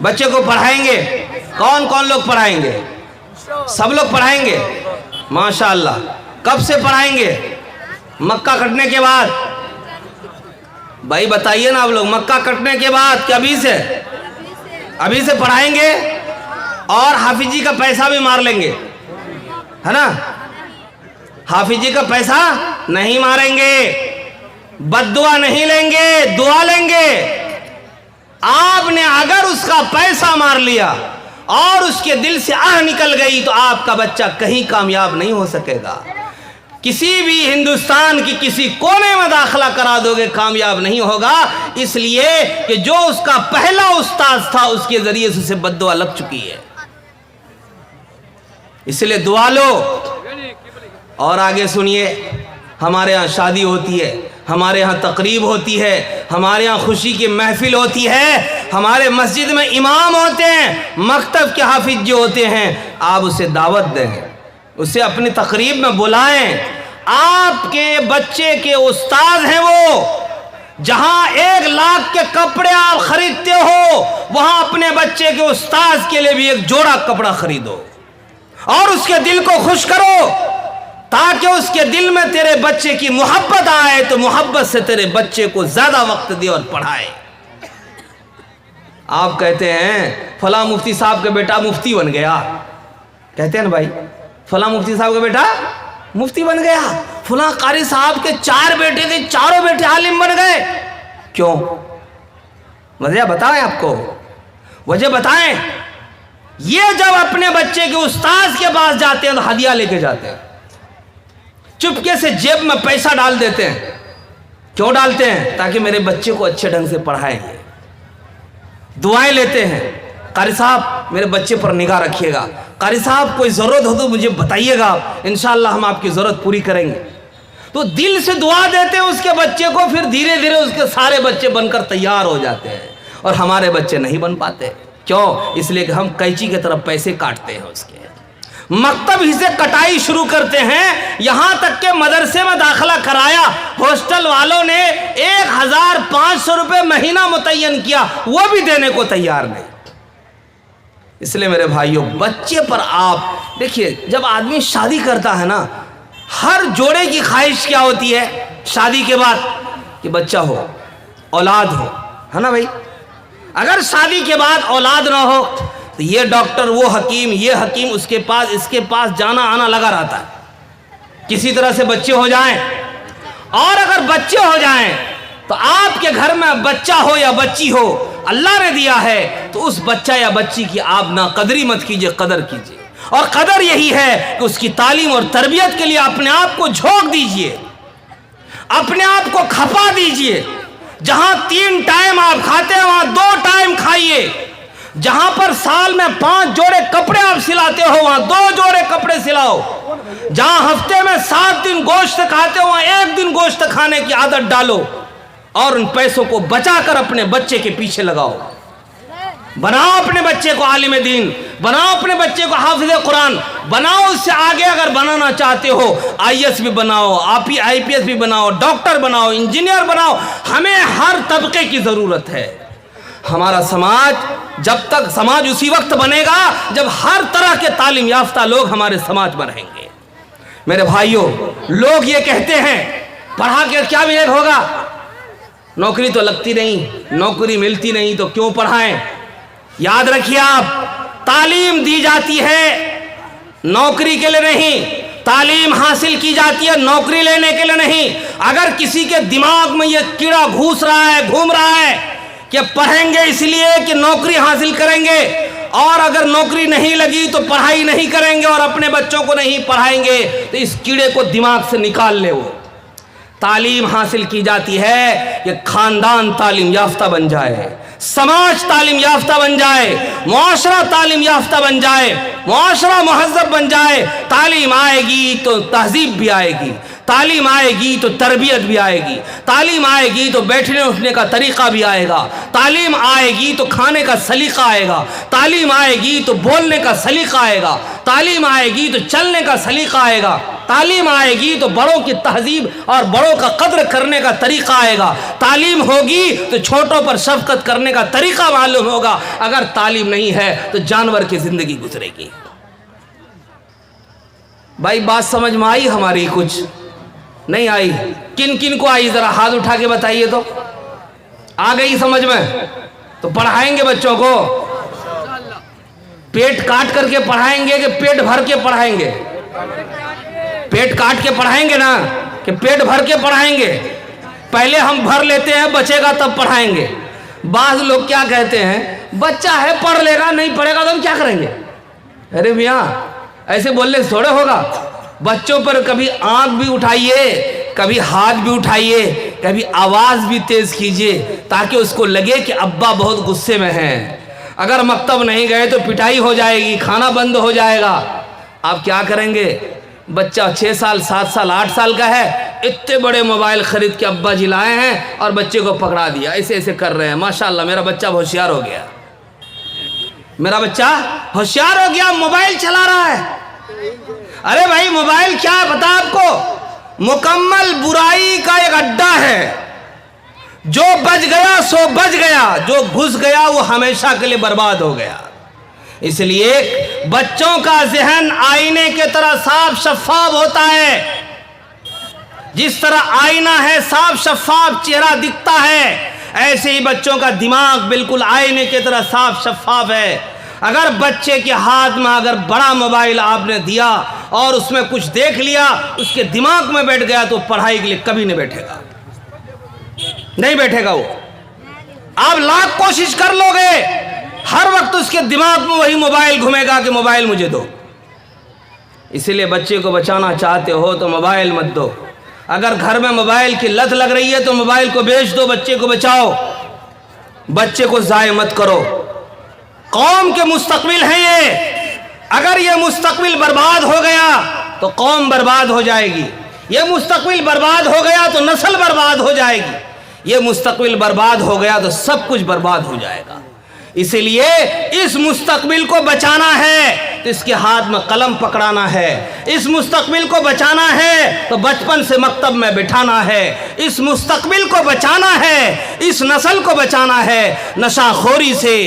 بچے کو پڑھائیں گے۔ کون کون لوگ پڑھائیں گے؟ سب لوگ پڑھائیں گے، ماشاءاللہ۔ کب سے پڑھائیں گے؟ مکہ کٹنے کے بعد؟ بھائی بتائیے نا آپ لوگ، مکہ کٹنے کے بعد کہ ابھی سے؟ ابھی سے پڑھائیں گے اور حافظ جی کا پیسہ بھی مار لیں گے، ہے نا؟ حافظ جی کا پیسہ نہیں ماریں گے، بد دعا نہیں لیں گے، دعا لیں گے۔ آپ نے اگر اس کا پیسہ مار لیا اور اس کے دل سے آہ نکل گئی تو آپ کا بچہ کہیں کامیاب نہیں ہو سکے گا. کسی بھی ہندوستان کی کسی کونے میں داخلہ کرا دو گے کامیاب نہیں ہوگا، اس لیے کہ جو اس کا پہلا استاذ تھا اس کے ذریعے سے اسے بد دعا لگ چکی ہے. اس لیے دعا لو. اور آگے سنیے، ہمارے ہاں شادی ہوتی ہے، ہمارے ہاں تقریب ہوتی ہے، ہمارے ہاں خوشی کی محفل ہوتی ہے، ہمارے مسجد میں امام ہوتے ہیں، مکتب کے حافظ جو ہوتے ہیں، آپ اسے دعوت دیں، اسے اپنی تقریب میں بلائیں. آپ کے بچے کے استاد ہیں وہ. جہاں 1 لاکھ کے کپڑے آپ خریدتے ہو، وہاں اپنے بچے کے استاد کے لیے بھی 1 جوڑا کپڑا خریدو اور اس کے دل کو خوش کرو، تاکہ اس کے دل میں تیرے بچے کی محبت آئے تو محبت سے تیرے بچے کو زیادہ وقت دے اور پڑھائے. آپ کہتے ہیں فلاں مفتی صاحب کا بیٹا مفتی بن گیا، کہتے ہیں نا بھائی، فلاں مفتی صاحب کا بیٹا مفتی بن گیا، فلاں قاری صاحب کے 4 بیٹے تھے، چاروں بیٹے عالم بن گئے. کیوں؟ وجہ بتائیں، آپ کو وجہ بتائیں. یہ جب اپنے بچے کے استاذ کے پاس جاتے ہیں تو ہدیہ لے کے جاتے ہیں، چپکے سے جیب میں پیسہ ڈال دیتے ہیں. کیوں ڈالتے ہیں؟ تاکہ میرے بچے کو اچھے ڈھنگ سے پڑھائیں گے. دعائیں لیتے ہیں، قاری صاحب میرے بچے پر نگاہ رکھیے گا، قاری صاحب کوئی ضرورت ہو تو مجھے بتائیے گا، انشاءاللہ ہم آپ کی ضرورت پوری کریں گے. تو دل سے دعا دیتے ہیں اس کے بچے کو، پھر دھیرے دھیرے اس کے سارے بچے بن کر تیار ہو جاتے ہیں. اور ہمارے بچے نہیں بن پاتے. کیوں؟ اس لیے کہ ہم قینچی کی طرف پیسے کاٹتے ہیں اس کے. مکتب ہی سے کٹائی شروع کرتے ہیں، یہاں تک کہ مدرسے میں داخلہ کرایا، ہاسٹل والوں نے 1500 روپے مہینہ متعین کیا، وہ بھی دینے کو تیار نہیں. اس لیے میرے بھائیوں، بچے پر آپ دیکھیے، جب آدمی شادی کرتا ہے نا، ہر جوڑے کی خواہش کیا ہوتی ہے شادی کے بعد؟ کہ بچہ ہو، اولاد ہو، ہے نا بھائی؟ اگر شادی کے بعد اولاد نہ ہو تو یہ ڈاکٹر، وہ حکیم، یہ حکیم، اس کے پاس جانا آنا لگا رہتا ہے. کسی طرح سے بچے ہو جائیں. اور اگر بچے ہو جائیں تو آپ کے گھر میں بچہ ہو یا بچی ہو، اللہ نے دیا ہے تو اس بچہ یا بچی کی آپ نہ قدری مت کیجئے، قدر کیجئے. اور قدر یہی ہے کہ اس کی تعلیم اور تربیت کے لیے اپنے آپ کو جھونک دیجئے، اپنے آپ کو کھپا دیجئے. جہاں 3 ٹائم آپ کھاتے ہیں وہاں 2 ٹائم کھائیے. جہاں پر سال میں 5 جوڑے کپڑے آپ سلاتے ہو وہاں 2 جوڑے کپڑے سلاؤ. جہاں ہفتے میں 7 دن گوشت کھاتے ہو وہاں 1 دن گوشت کھانے کی عادت ڈالو. اور ان پیسوں کو بچا کر اپنے بچے کے پیچھے لگاؤ. بناؤ اپنے بچے کو عالم دین، بناؤ اپنے بچے کو حافظ قرآن، بناؤ. اس سے آگے اگر بنانا چاہتے ہو IAS بھی بناؤ، IPS بھی بناؤ، ڈاکٹر بناؤ، انجینئر بناؤ. ہمیں ہر طبقے کی ضرورت ہے. ہمارا سماج جب تک سماج اسی وقت بنے گا جب ہر طرح کے تعلیم یافتہ لوگ ہمارے سماج میں رہیں گے. میرے بھائیوں، لوگ یہ کہتے ہیں پڑھا کے کیا ملے ہوگا، نوکری تو لگتی نہیں، نوکری ملتی نہیں تو کیوں پڑھائیں. یاد رکھیے، آپ تعلیم دی جاتی ہے نوکری کے لیے نہیں، تعلیم حاصل کی جاتی ہے نوکری لینے کے لیے نہیں. اگر کسی کے دماغ میں یہ کیڑا گھوس رہا ہے، گھوم رہا ہے کہ پڑھیں گے اس لیے کہ نوکری حاصل کریں گے، اور اگر نوکری نہیں لگی تو پڑھائی نہیں کریں گے اور اپنے بچوں کو نہیں پڑھائیں گے، تو اس کیڑے کو دماغ سے نکال لے. وہ تعلیم حاصل کی جاتی ہے کہ خاندان تعلیم یافتہ بن جائے، سماج تعلیم یافتہ بن جائے، معاشرہ تعلیم یافتہ بن جائے، معاشرہ مہذب بن جائے. تعلیم آئے گی تو تہذیب بھی آئے گی، تعلیم آئے گی تو تربیت بھی آئے گی، تعلیم آئے گی تو بیٹھنے اٹھنے کا طریقہ بھی آئے گا، تعلیم آئے گی تو کھانے کا سلیقہ آئے گا، تعلیم آئے گی تو بولنے کا سلیقہ آئے گا، تعلیم آئے گی تو چلنے کا سلیقہ آئے گا، تعلیم آئے گی تو بڑوں کی تہذیب اور بڑوں کا قدر کرنے کا طریقہ آئے گا، تعلیم ہوگی تو چھوٹوں پر شفقت کرنے کا طریقہ معلوم ہوگا. اگر تعلیم نہیں ہے تو جانور کی زندگی گزرے گی. بھائی بات سمجھ میں آئی ہماری؟ کچھ نہیں آئی؟ کن کن کو آئی؟ ذرا ہاتھ اٹھا کے بتائیے تو. آ گئی سمجھ میں؟ تو پڑھائیں گے بچوں کو؟ پیٹ کاٹ کر کے پڑھائیں گے کہ پیٹ بھر کے پڑھائیں گے؟ پیٹ کاٹ کے پڑھائیں گے نا، کہ پیٹ بھر کے پڑھائیں گے؟ پہلے ہم بھر لیتے ہیں، بچے گا تب پڑھائیں گے. بعض لوگ کیا کہتے ہیں، بچہ ہے پڑھ لے گا, نہیں پڑھے گا تو ہم کیا کریں گے؟ ارے میاں ایسے بولنے سے تھوڑے ہوگا. بچوں پر کبھی آنکھ بھی اٹھائیے, کبھی ہاتھ بھی اٹھائیے, کبھی آواز بھی تیز کیجئے تاکہ اس کو لگے کہ ابا بہت غصے میں ہیں. اگر مکتب نہیں گئے تو پٹائی ہو جائے گی, کھانا بند ہو جائے گا. آپ کیا کریں گے؟ بچہ 6 سال 7 سال 8 سال کا ہے, اتنے بڑے موبائل خرید کے ابا جی لائے ہیں اور بچے کو پکڑا دیا, ایسے ایسے کر رہے ہیں. ماشاءاللہ میرا بچہ ہوشیار ہو گیا, میرا بچہ ہوشیار ہو گیا, موبائل چلا رہا ہے. ارے بھائی موبائل کیا ہے پتا آپ کو؟ مکمل برائی کا ایک اڈا ہے. جو بچ گیا سو بچ گیا, جو گھس گیا وہ ہمیشہ کے لیے برباد ہو گیا. اس لیے بچوں کا ذہن آئینے کے طرح صاف شفاف ہوتا ہے. جس طرح آئینہ ہے صاف شفاف چہرہ دکھتا ہے, ایسے ہی بچوں کا دماغ بالکل آئینے کی طرح صاف شفاف ہے. اگر بچے کے ہاتھ میں اگر بڑا موبائل آپ نے دیا اور اس میں کچھ دیکھ لیا, اس کے دماغ میں بیٹھ گیا تو پڑھائی کے لیے کبھی نہیں بیٹھے گا, نہیں بیٹھے گا. وہ آپ لاکھ کوشش کر لو گے, ہر وقت اس کے دماغ میں وہی موبائل گھومے گا کہ موبائل مجھے دو. اسی لیے بچے کو بچانا چاہتے ہو تو موبائل مت دو. اگر گھر میں موبائل کی لت لگ رہی ہے تو موبائل کو بیچ دو, بچے کو بچاؤ, بچے کو ضائع مت کرو. قوم کے مستقبل ہیں یہ, اگر یہ مستقبل برباد ہو گیا تو قوم برباد ہو جائے گی. یہ مستقبل برباد ہو گیا تو نسل برباد ہو جائے گی. یہ مستقبل برباد ہو گیا تو سب کچھ برباد ہو جائے گا. اسی لیے اس مستقبل کو بچانا ہے تو اس کے ہاتھ میں قلم پکڑانا ہے. اس مستقبل کو بچانا ہے تو بچپن سے مکتب میں بٹھانا ہے. اس مستقبل کو بچانا ہے, اس نسل کو بچانا ہے نشہ خوری سے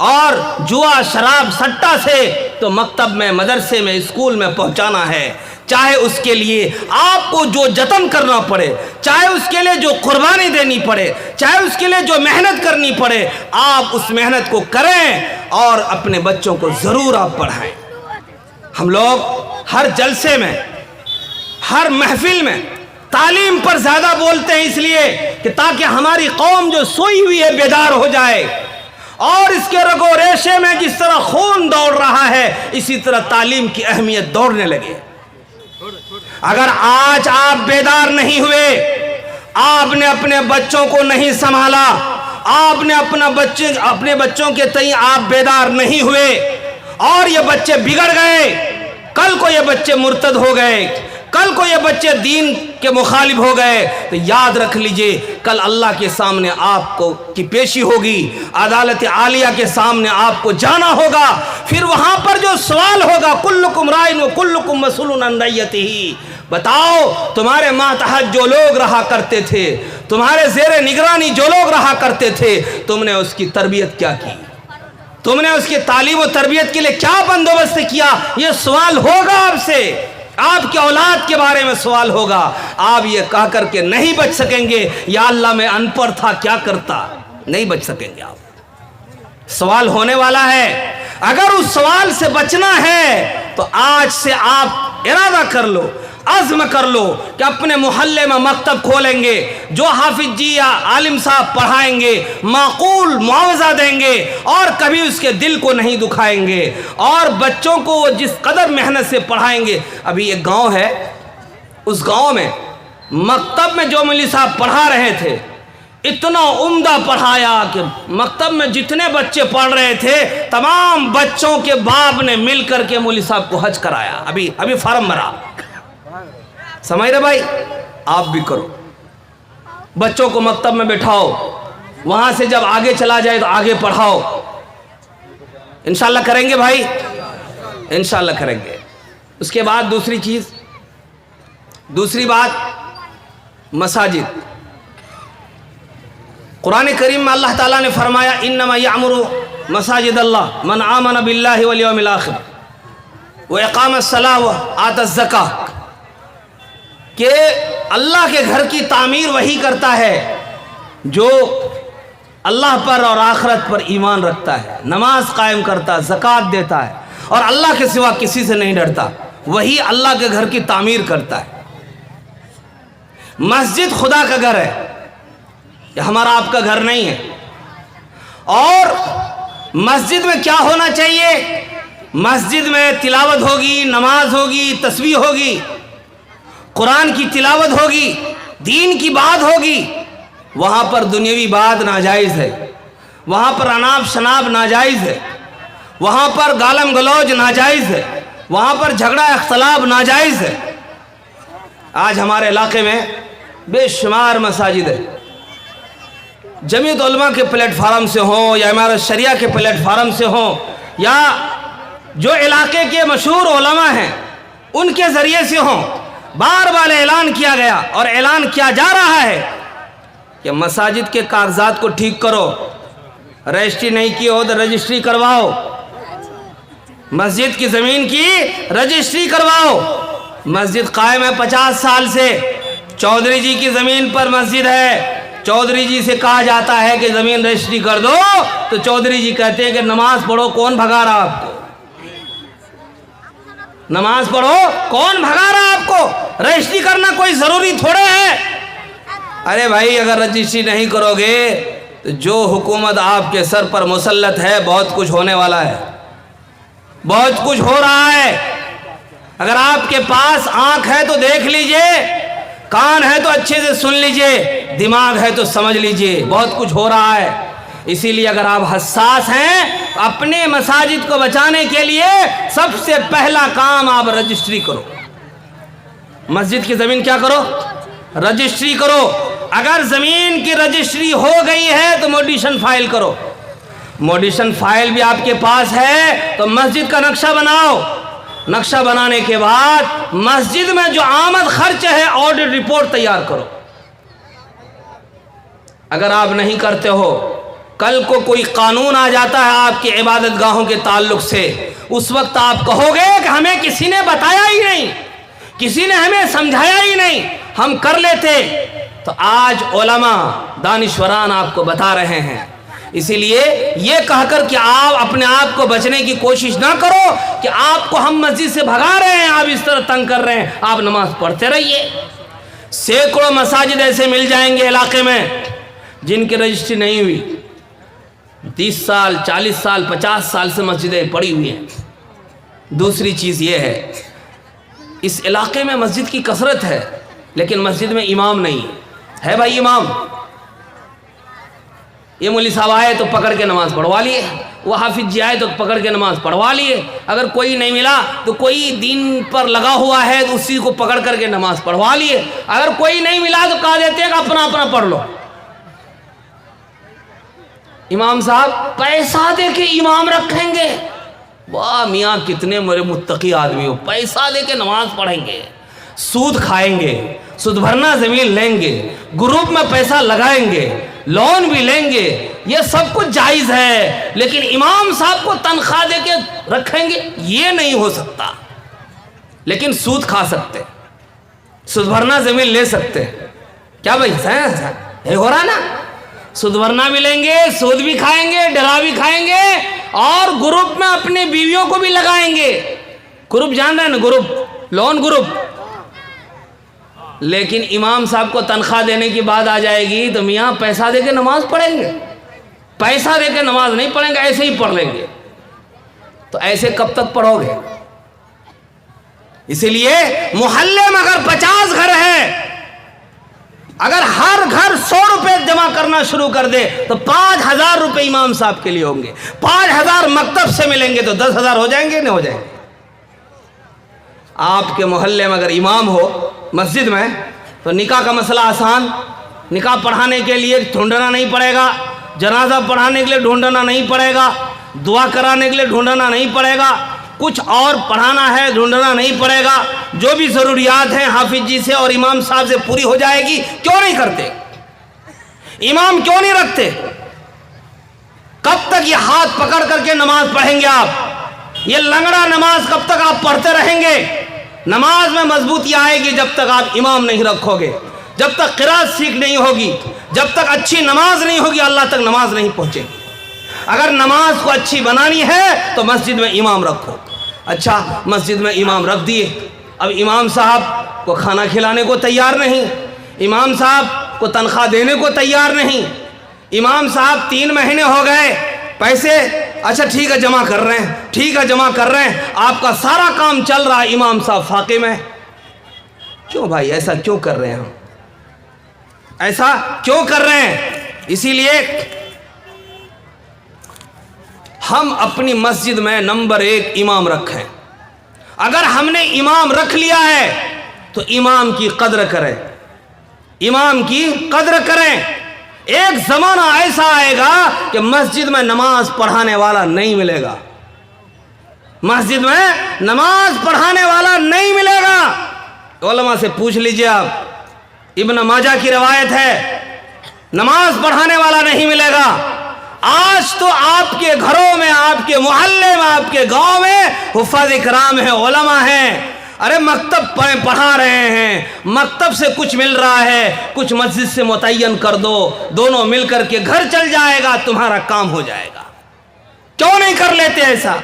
اور جوا شراب سٹا سے, تو مکتب میں مدرسے میں اسکول میں پہنچانا ہے. چاہے اس کے لیے آپ کو جو جتن کرنا پڑے, چاہے اس کے لیے جو قربانی دینی پڑے, چاہے اس کے لیے جو محنت کرنی پڑے, آپ اس محنت کو کریں اور اپنے بچوں کو ضرور آپ پڑھائیں. ہم لوگ ہر جلسے میں, ہر محفل میں تعلیم پر زیادہ بولتے ہیں اس لیے کہ تاکہ ہماری قوم جو سوئی ہوئی ہے بیدار ہو جائے, اور اس کے رگ و ریشے میں جس طرح خون دوڑ رہا ہے اسی طرح تعلیم کی اہمیت دوڑنے لگے. اگر آج آپ بیدار نہیں ہوئے, آپ نے اپنے بچوں کو نہیں سنبھالا, آپ نے اپنے بچوں کے تئیں آپ بیدار نہیں ہوئے اور یہ بچے بگڑ گئے, کل کو یہ بچے مرتد ہو گئے, کل کو یہ بچے دین کے مخالف ہو گئے, تو یاد رکھ لیجئے کل اللہ کے سامنے آپ کو کی پیشی ہوگی, عدالت عالیہ کے سامنے آپ کو جانا ہوگا. پھر وہاں پر جو سوال ہوگا, کلکم رائن و کلکم مسئول عن رعیتہ, بتاؤ تمہارے ماتحت جو لوگ رہا کرتے تھے, تمہارے زیر نگرانی جو لوگ رہا کرتے تھے, تم نے اس کی تربیت کیا کی, تم نے اس کی تعلیم و تربیت کے لیے کیا بندوبست کیا؟ یہ سوال ہوگا آپ سے, آپ کے اولاد کے بارے میں سوال ہوگا. آپ یہ کہہ کر کے نہیں بچ سکیں گے یا اللہ میں ان پڑھ تھا کیا کرتا, نہیں بچ سکیں گے آپ. سوال ہونے والا ہے. اگر اس سوال سے بچنا ہے تو آج سے آپ ارادہ کر لو, عزم کر لو کہ اپنے محلے میں مکتب کھولیں گے, جو حافظ جی یا عالم صاحب پڑھائیں گے معقول معاوضہ دیں گے اور کبھی اس کے دل کو نہیں دکھائیں گے, اور بچوں کو وہ جس قدر محنت سے پڑھائیں گے. ابھی ایک گاؤں ہے, اس گاؤں میں مکتب میں جو مولوی صاحب پڑھا رہے تھے اتنا عمدہ پڑھایا کہ مکتب میں جتنے بچے پڑھ رہے تھے تمام بچوں کے باپ نے مل کر کے مولوی صاحب کو حج کرایا. ابھی فارم بھرا, سمجھ رہے بھائی؟ آپ بھی کرو, بچوں کو مکتب میں بٹھاؤ, وہاں سے جب آگے چلا جائے تو آگے پڑھاؤ. انشاءاللہ کریں گے بھائی, انشاءاللہ کریں گے. اس کے بعد دوسری بات مساجد. قرآن کریم میں اللہ تعالیٰ نے فرمایا انما یعمر مساجد اللہ من آمن باللہ والیوم الآخر واقام الصلاۃ وآتی الزکاۃ, کہ اللہ کے گھر کی تعمیر وہی کرتا ہے جو اللہ پر اور آخرت پر ایمان رکھتا ہے, نماز قائم کرتا ہے, زکوٰۃ دیتا ہے اور اللہ کے سوا کسی سے نہیں ڈرتا, وہی اللہ کے گھر کی تعمیر کرتا ہے. مسجد خدا کا گھر ہے, یہ ہمارا آپ کا گھر نہیں ہے. اور مسجد میں کیا ہونا چاہیے؟ مسجد میں تلاوت ہوگی، نماز ہوگی، تسبیح ہوگی، قرآن کی تلاوت ہوگی، دین کی بات ہوگی۔ وہاں پر دنیاوی بات ناجائز ہے، وہاں پر اناپ شناپ ناجائز ہے، وہاں پر گالم گلوچ ناجائز ہے، وہاں پر جھگڑا اختلاف ناجائز ہے۔ آج ہمارے علاقے میں بے شمار مساجد ہے، جمعیت علماء کے پلیٹ فارم سے ہوں یا امارت شریعہ کے پلیٹ فارم سے ہوں یا جو علاقے کے مشہور علماء ہیں ان کے ذریعے سے ہوں، بار بار اعلان کیا گیا اور اعلان کیا جا رہا ہے کہ مساجد کے کاغذات کو ٹھیک کرو، رجسٹری نہیں کی ہو تو رجسٹری کرواؤ، مسجد کی زمین کی رجسٹری کرواؤ۔ مسجد قائم ہے 50 سال سے، چودھری جی کی زمین پر مسجد ہے، چودھری جی سے کہا جاتا ہے کہ زمین رجسٹری کر دو تو چودھری جی کہتے ہیں کہ نماز پڑھو، کون بھگا رہا آپ کو؟ نماز پڑھو، کون بھگا رہا آپ کو؟ رجسٹری کرنا کوئی ضروری تھوڑے ہے۔ ارے بھائی اگر رجسٹری نہیں کرو گے تو جو حکومت آپ کے سر پر مسلط ہے بہت کچھ ہونے والا ہے، بہت کچھ ہو رہا ہے۔ اگر آپ کے پاس آنکھ ہے تو دیکھ لیجئے، کان ہے تو اچھے سے سن لیجئے، دماغ ہے تو سمجھ لیجئے، بہت کچھ ہو رہا ہے۔ اسی لیے اگر آپ حساس ہیں اپنے مساجد کو بچانے کے لیے سب سے پہلا کام آپ رجسٹری کرو، مسجد کی زمین کیا کرو؟ رجسٹری کرو۔ اگر زمین کی رجسٹری ہو گئی ہے تو موڈیشن فائل کرو، موڈیشن فائل بھی آپ کے پاس ہے تو مسجد کا نقشہ بناؤ، نقشہ بنانے کے بعد مسجد میں جو آمد خرچ ہے آڈٹ رپورٹ تیار کرو۔ اگر آپ نہیں کرتے ہو، کل کو کوئی قانون آ جاتا ہے آپ کی عبادت گاہوں کے تعلق سے، اس وقت آپ کہو گے کہ ہمیں کسی نے بتایا ہی نہیں، کسی نے ہمیں سمجھایا ہی نہیں، ہم کر لیتے۔ تو آج علماء دانشوران آپ کو بتا رہے ہیں، اسی لیے یہ کہہ کر کہ آپ اپنے آپ کو بچنے کی کوشش نہ کرو کہ آپ کو ہم مسجد سے بھگا رہے ہیں، آپ اس طرح تنگ کر رہے ہیں، آپ نماز پڑھتے رہیے۔ سینکڑوں مساجد ایسے مل جائیں گے علاقے میں جن کی رجسٹری نہیں ہوئی، 30 سال 40 سال 50 سال سے مسجدیں پڑی ہوئی ہیں۔ دوسری چیز یہ ہے، اس علاقے میں مسجد کی کثرت ہے لیکن مسجد میں امام نہیں ہے۔ بھائی امام، یہ مولوی صاحب آئے تو پکڑ کے نماز پڑھوا لیے، وہ حافظ جی آئے تو پکڑ کے نماز پڑھوا لیے، اگر کوئی نہیں ملا تو کوئی دین پر لگا ہوا ہے تو اسی کو پکڑ کر کے نماز پڑھوا لیے، اگر کوئی نہیں ملا تو کہا دیتے ہیں کہ اپنا اپنا پڑھ لو۔ امام صاحب پیسہ دے کے امام رکھیں گے، واہ میاں کتنے میرے متقی آدمی ہو، پیسہ دے کے نماز پڑھیں گے، سود کھائیں گے، سود بھرنا زمین لیں گے، گروپ میں پیسہ لگائیں گے، لون بھی لیں گے، یہ سب کچھ جائز ہے، لیکن امام صاحب کو تنخواہ دے کے رکھیں گے یہ نہیں ہو سکتا۔ لیکن سود کھا سکتے، سود بھرنا زمین لے سکتے، کیا بھائی یہ ہو رہا نا؟ سود بھرنا بھی لیں گے، سود بھی کھائیں گے، ڈرا بھی کھائیں گے، اور گروپ میں اپنے بیویوں کو بھی لگائیں گے۔ گروپ جان رہے ہیں نا، گروپ لون گروپ۔ لیکن امام صاحب کو تنخواہ دینے کی بات آ جائے گی تو میاں پیسہ دے کے نماز پڑھیں گے، پیسہ دے کے نماز نہیں پڑھیں گے، ایسے ہی پڑھ لیں گے۔ تو ایسے کب تک پڑھو گے؟ اسی لیے محلے میں اگر 50 گھر ہے، اگر ہر گھر 100 روپے جمع کرنا شروع کر دے تو 5000 روپے امام صاحب کے لیے ہوں گے، 5000 مکتب سے ملیں گے تو 10,000 ہو جائیں گے نہیں ہو جائیں گے؟ آپ کے محلے میں اگر امام ہو مسجد میں تو نکاح کا مسئلہ آسان، نکاح پڑھانے کے لیے ڈھونڈنا نہیں پڑے گا، جنازہ پڑھانے کے لیے ڈھونڈنا نہیں پڑے گا، دعا کرانے کے لیے ڈھونڈنا نہیں پڑے گا، کچھ اور پڑھانا ہے ڈھونڈنا نہیں پڑے گا، جو بھی ضروریات ہیں حافظ جی سے اور امام صاحب سے پوری ہو جائے گی۔ کیوں نہیں کرتے؟ امام کیوں نہیں رکھتے؟ کب تک یہ ہاتھ پکڑ کر کے نماز پڑھیں گے آپ؟ یہ لنگڑا نماز کب تک آپ پڑھتے رہیں گے؟ نماز میں مضبوطی آئے گی جب تک آپ امام نہیں رکھو گے، جب تک قرات سیکھ نہیں ہوگی، جب تک اچھی نماز نہیں ہوگی اللہ تک نماز نہیں پہنچے گی۔ اگر نماز کو اچھی بنانی ہے تو مسجد میں امام رکھو۔ اچھا مسجد میں امام رکھ دیے، اب امام صاحب کو کھانا کھلانے کو تیار نہیں، امام صاحب کو تنخواہ دینے کو تیار نہیں، امام صاحب 3 مہینے ہو گئے پیسے اچھا ٹھیک ہے جمع کر رہے ہیں، ٹھیک ہے جمع کر رہے ہیں، آپ کا سارا کام چل رہا ہے، امام صاحب فاقے میں۔ کیوں بھائی ایسا کیوں کر رہے ہیں ہم؟ ایسا کیوں کر رہے ہیں؟ اسی لیے ہم اپنی مسجد میں نمبر 1 امام رکھیں۔ اگر ہم نے امام رکھ لیا ہے تو امام کی قدر کریں، امام کی قدر کریں۔ ایک زمانہ ایسا آئے گا کہ مسجد میں نماز پڑھانے والا نہیں ملے گا، مسجد میں نماز پڑھانے والا نہیں ملے گا۔ علماء سے پوچھ لیجئے آپ، ابن ماجہ کی روایت ہے، نماز پڑھانے والا نہیں ملے گا۔ آج تو آپ کے گھروں میں، آپ کے محلے میں، آپ کے گاؤں میں حفاظ کرام ہیں، علماء ہیں، ارے مکتب پڑھا رہے ہیں، مکتب سے کچھ مل رہا ہے، کچھ مسجد سے متعین کر دو، دونوں مل کر کے گھر چل جائے گا، تمہارا کام ہو جائے گا۔ کیوں نہیں کر لیتے ایسا؟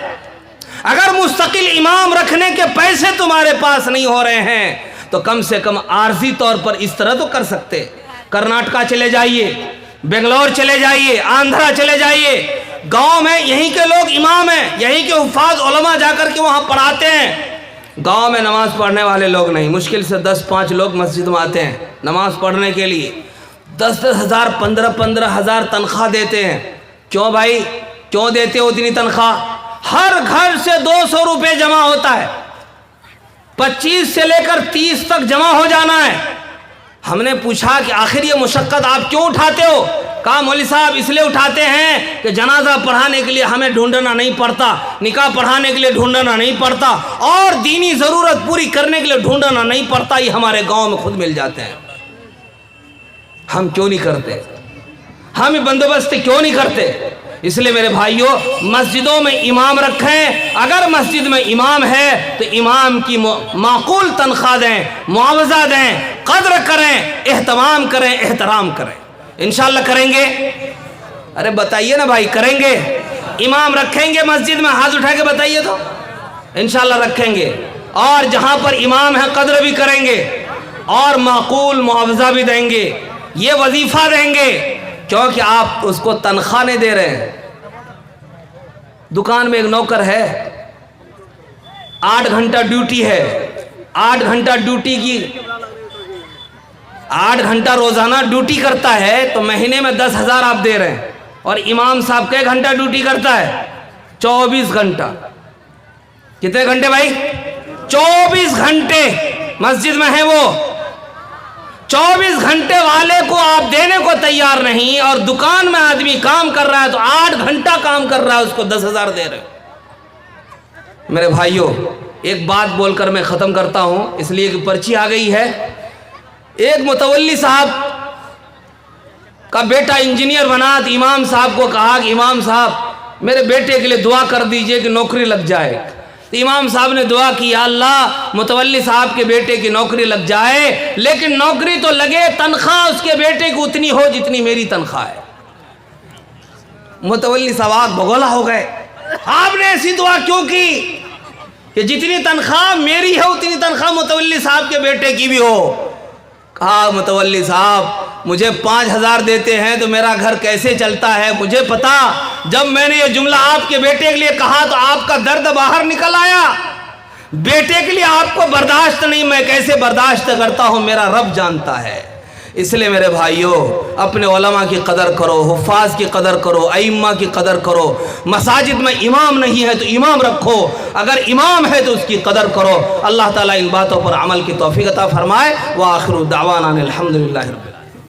اگر مستقل امام رکھنے کے پیسے تمہارے پاس نہیں ہو رہے ہیں تو کم سے کم عارضی طور پر اس طرح تو کر سکتے۔ کرناٹکا چلے جائیے، بنگلور چلے جائیے، آندھرا چلے جائیے، گاؤں میں یہیں کے لوگ امام ہیں، یہیں کے حفاظ علماء جا کر کے وہاں پڑھاتے ہیں۔ گاؤں میں نماز پڑھنے والے لوگ نہیں، مشکل سے 10-5 لوگ مسجد میں آتے ہیں نماز پڑھنے کے لیے، 10-10 ہزار 15-15 ہزار تنخواہ دیتے ہیں۔ کیوں بھائی کیوں دیتے ہو اتنی تنخواہ؟ ہر گھر سے 200 روپے جمع ہوتا ہے، 25 سے لے کر 30 تک جمع ہو جانا ہے۔ ہم نے پوچھا کہ آخر یہ مشقت آپ کیوں اٹھاتے ہو؟ کہا مولوی صاحب اس لیے اٹھاتے ہیں کہ جنازہ پڑھانے کے لیے ہمیں ڈھونڈنا نہیں پڑتا، نکاح پڑھانے کے لیے ڈھونڈنا نہیں پڑتا، اور دینی ضرورت پوری کرنے کے لیے ڈھونڈنا نہیں پڑتا، یہ ہمارے گاؤں میں خود مل جاتے ہیں۔ ہم کیوں نہیں کرتے؟ ہم بندوبست کیوں نہیں کرتے؟ اس لیے میرے بھائیوں، مسجدوں میں امام رکھیں۔ اگر مسجد میں امام ہے تو امام کی معقول تنخواہ دیں، معاوضہ دیں، قدر کریں، اہتمام کریں، احترام کریں۔ انشاءاللہ کریں گے؟ ارے بتائیے نا بھائی، کریں گے؟ امام رکھیں گے مسجد میں؟ ہاتھ اٹھا کے بتائیے تو۔ انشاءاللہ رکھیں گے، اور جہاں پر امام ہے قدر بھی کریں گے، اور معقول معاوضہ بھی دیں گے، یہ وظیفہ دیں گے، کیونکہ آپ اس کو تنخواہ نہیں دے رہے ہیں۔ دکان میں ایک نوکر ہے، 8 گھنٹہ ڈیوٹی ہے، 8 گھنٹہ ڈیوٹی کی 8 گھنٹہ روزانہ ڈیوٹی کرتا ہے تو مہینے میں 10,000 آپ دے رہے ہیں، اور امام صاحب کئی گھنٹہ ڈیوٹی کرتا ہے؟ 24 گھنٹہ۔ کتنے گھنٹے بھائی؟ 24 گھنٹے مسجد میں ہیں وہ۔ 24 گھنٹے والے کو آپ دینے کو تیار نہیں، اور دکان میں آدمی کام کر رہا ہے تو 8 گھنٹہ کام کر رہا ہے، اس کو 10,000 دے رہے۔ میرے بھائیوں، ایک بات بول کر میں ختم کرتا ہوں، اس لیے کہ پرچی آ گئی ہے۔ ایک متولی صاحب کا بیٹا انجینئر بنا تو امام صاحب کو کہا کہ امام صاحب میرے بیٹے کے لیے دعا کر دیجئے کہ نوکری لگ جائے۔ تو امام صاحب نے دعا کی، یا اللہ متولی صاحب کے بیٹے کی نوکری لگ جائے، لیکن نوکری تو لگے، تنخواہ اس کے بیٹے کی اتنی ہو جتنی میری تنخواہ ہے۔ متولی صاحب آگ بگولا ہو گئے، آپ نے ایسی دعا کیوں کی کہ جتنی تنخواہ میری ہے اتنی تنخواہ متولی صاحب کے بیٹے کی بھی ہو؟ کہا متولی صاحب مجھے 5,000 دیتے ہیں تو میرا گھر کیسے چلتا ہے مجھے پتا۔ جب میں نے یہ جملہ آپ کے بیٹے کے لیے کہا تو آپ کا درد باہر نکل آیا۔ بیٹے کے لیے آپ کو برداشت نہیں، میں کیسے برداشت کرتا ہوں میرا رب جانتا ہے۔ اس لیے میرے بھائیوں، اپنے علماء کی قدر کرو، حفاظ کی قدر کرو، ائمہ کی قدر کرو۔ مساجد میں امام نہیں ہے تو امام رکھو، اگر امام ہے تو اس کی قدر کرو۔ اللہ تعالیٰ ان باتوں پر عمل کی توفیق عطا فرمائے۔ وآخر دعوانا الحمدللہ رب العالمین۔